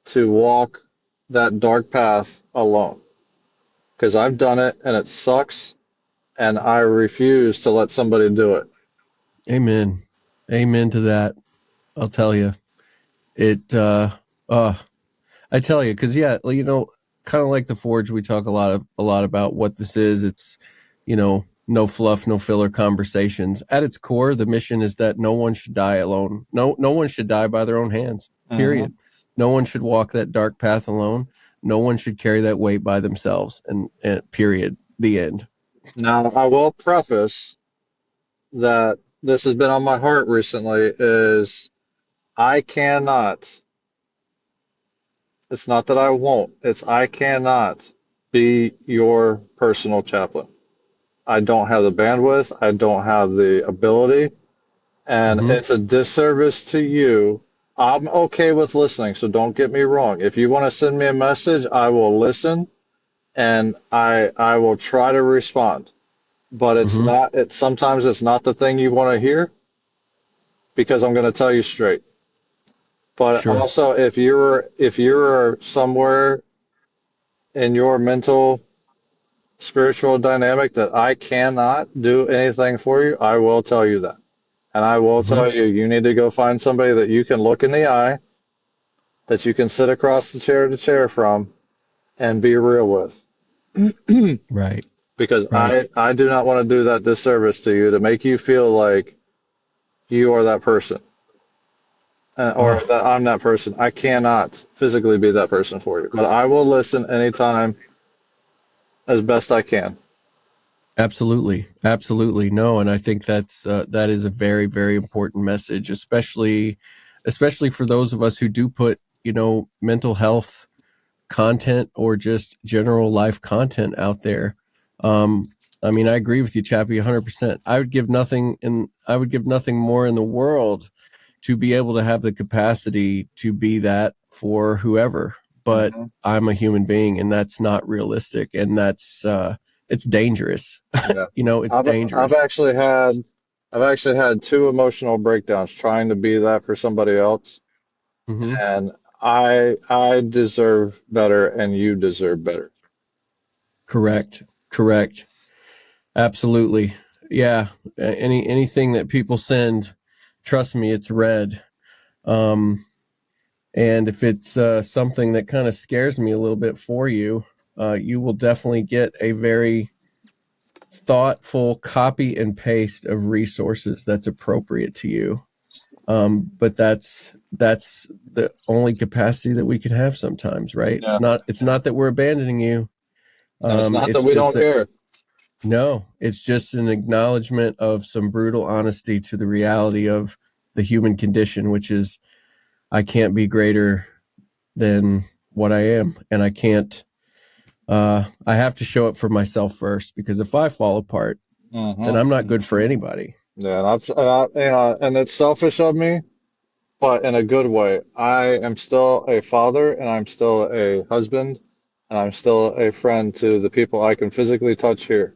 to walk that dark path alone because I've done it and it sucks, and I refuse to let somebody do it.
Amen. Amen to that. I'll tell you. It, uh, I tell you, because yeah, kind of like the Forge, we talk a lot about what this is. It's, no fluff, no filler conversations. At its core, the mission is that no one should die alone. No one should die by their own hands.
Hmm.
Period. No one should walk that dark path alone. No one should carry that weight by themselves. And period. The end.
Now, I will preface that this has been on my heart recently is I cannot, it's not that I won't, it's I cannot be your personal chaplain. I don't have the bandwidth, I don't have the ability, and
Mm-hmm.
it's a disservice to you. I'm okay with listening, so don't get me wrong. If you want to send me a message, I will listen and I will try to respond. But
Mm-hmm.
sometimes it's not the thing you want to hear because I'm going to tell you straight. But
Sure.
also, if you're somewhere in your mental spiritual dynamic that I cannot do anything for you, I will tell you that. And I will
Mm-hmm.
tell you, you need to go find somebody that you can look in the eye, that you can sit across the chair to chair from, and be real with.
Right.
Because
Right.
I do not want to do that disservice to you to make you feel like you are that person. or that I'm that person. I cannot physically be that person for you, but I will listen anytime as best I can.
Absolutely. Absolutely. No, and I think that is a very, very important message, especially for those of us who do put, mental health content or just general life content out there. I mean, I agree with you, Chappie, 100%. I would give nothing more in the world to be able to have the capacity to be that for whoever. But
Hmm.
I'm a human being, and that's not realistic, and it's dangerous.
Yeah.
It's
I've
dangerous.
actually had two emotional breakdowns trying to be that for somebody else,
Hmm.
and I deserve better, and you deserve better.
Correct. Correct. Absolutely. Yeah. Anything that people send, trust me, it's read. Um, and if it's something that kind of scares me a little bit for you, you will definitely get a very thoughtful copy and paste of resources that's appropriate to you. But that's the only capacity that we can have sometimes, right?
Yeah.
It's not that we're abandoning you.
And it's not that
It's
we
just
don't
that
care.
no, it's just an acknowledgement of some brutal honesty to the reality of the human condition, which is I can't be greater than what I am, and I can't. I have to show up for myself first because if I fall apart, then
Hmm.
I'm not good for anybody.
Yeah, and it's selfish of me, but in a good way. I am still a father, and I'm still a husband, and I'm still a friend to the people I can physically touch here,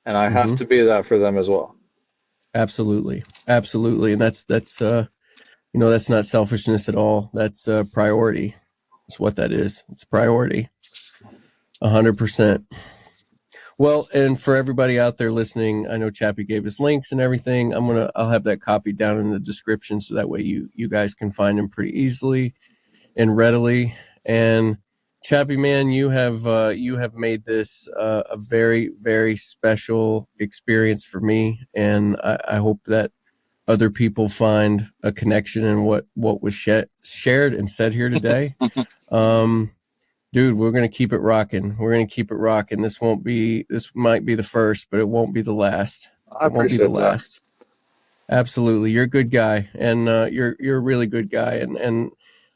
and I have
Hmm.
to be that for them as well.
Absolutely, absolutely, and that's not selfishness at all. That's priority. That's what that is. It's priority. 100%. Well, and for everybody out there listening, I know Chappie gave us links and everything. I'll have that copy down in the description so that way you guys can find them pretty easily and readily. And Chappie, man, you have made this a very, very special experience for me, and I hope that other people find a connection in what was shared and said here today. Um, Dude, we're gonna keep it rocking. We're gonna keep it rocking. This might be the first, but it won't be the last.
I
It won't be the
appreciate that.
last. Absolutely, you're a good guy, and you're a really good guy. And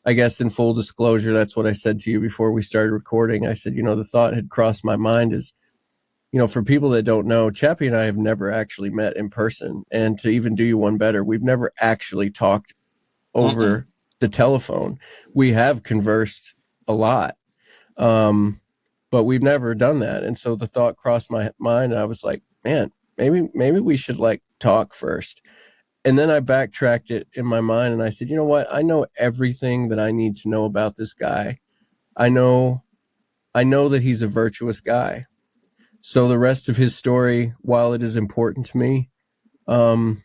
I guess in full disclosure, that's what I said to you before we started recording. I said, the thought had crossed my mind is, for people that don't know, Chappie and I have never actually met in person, and to even do you one better, we've never actually talked
Mm-mm.
over the telephone. We have conversed a lot, um, but we've never done that. And so the thought crossed my mind. And I was like, man, maybe we should like talk first. And then I backtracked it in my mind and I said, you know what? I know everything that I need to know about this guy. I know, I know that he's a virtuous guy. So the rest of his story, while it is important to me, um,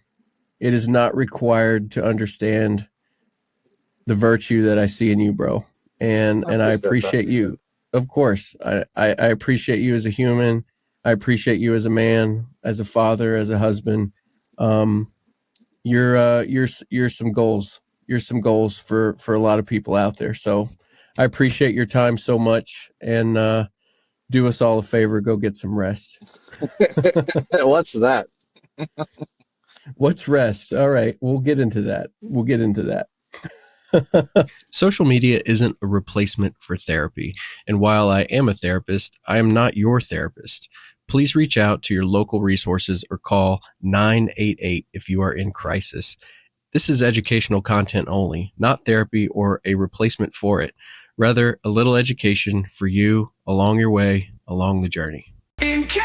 it is not required to understand the virtue that I see in you, bro.
I
And I
appreciate that.
appreciate you. Of course, I appreciate you as a human. I appreciate you as a man, as a father, as a husband. Um, you're some goals. You're some goals for a lot of people out there. So I appreciate your time so much, and do us all a favor. Go get some rest.
What's that?
What's rest? All right, we'll get into that. We'll get into that. Social media isn't a replacement for therapy. And while I am a therapist, I am not your therapist. Please reach out to your local resources or call 988 if you are in crisis. This is educational content only, not therapy or a replacement for it. Rather, a little education for you along your way, along the journey. In case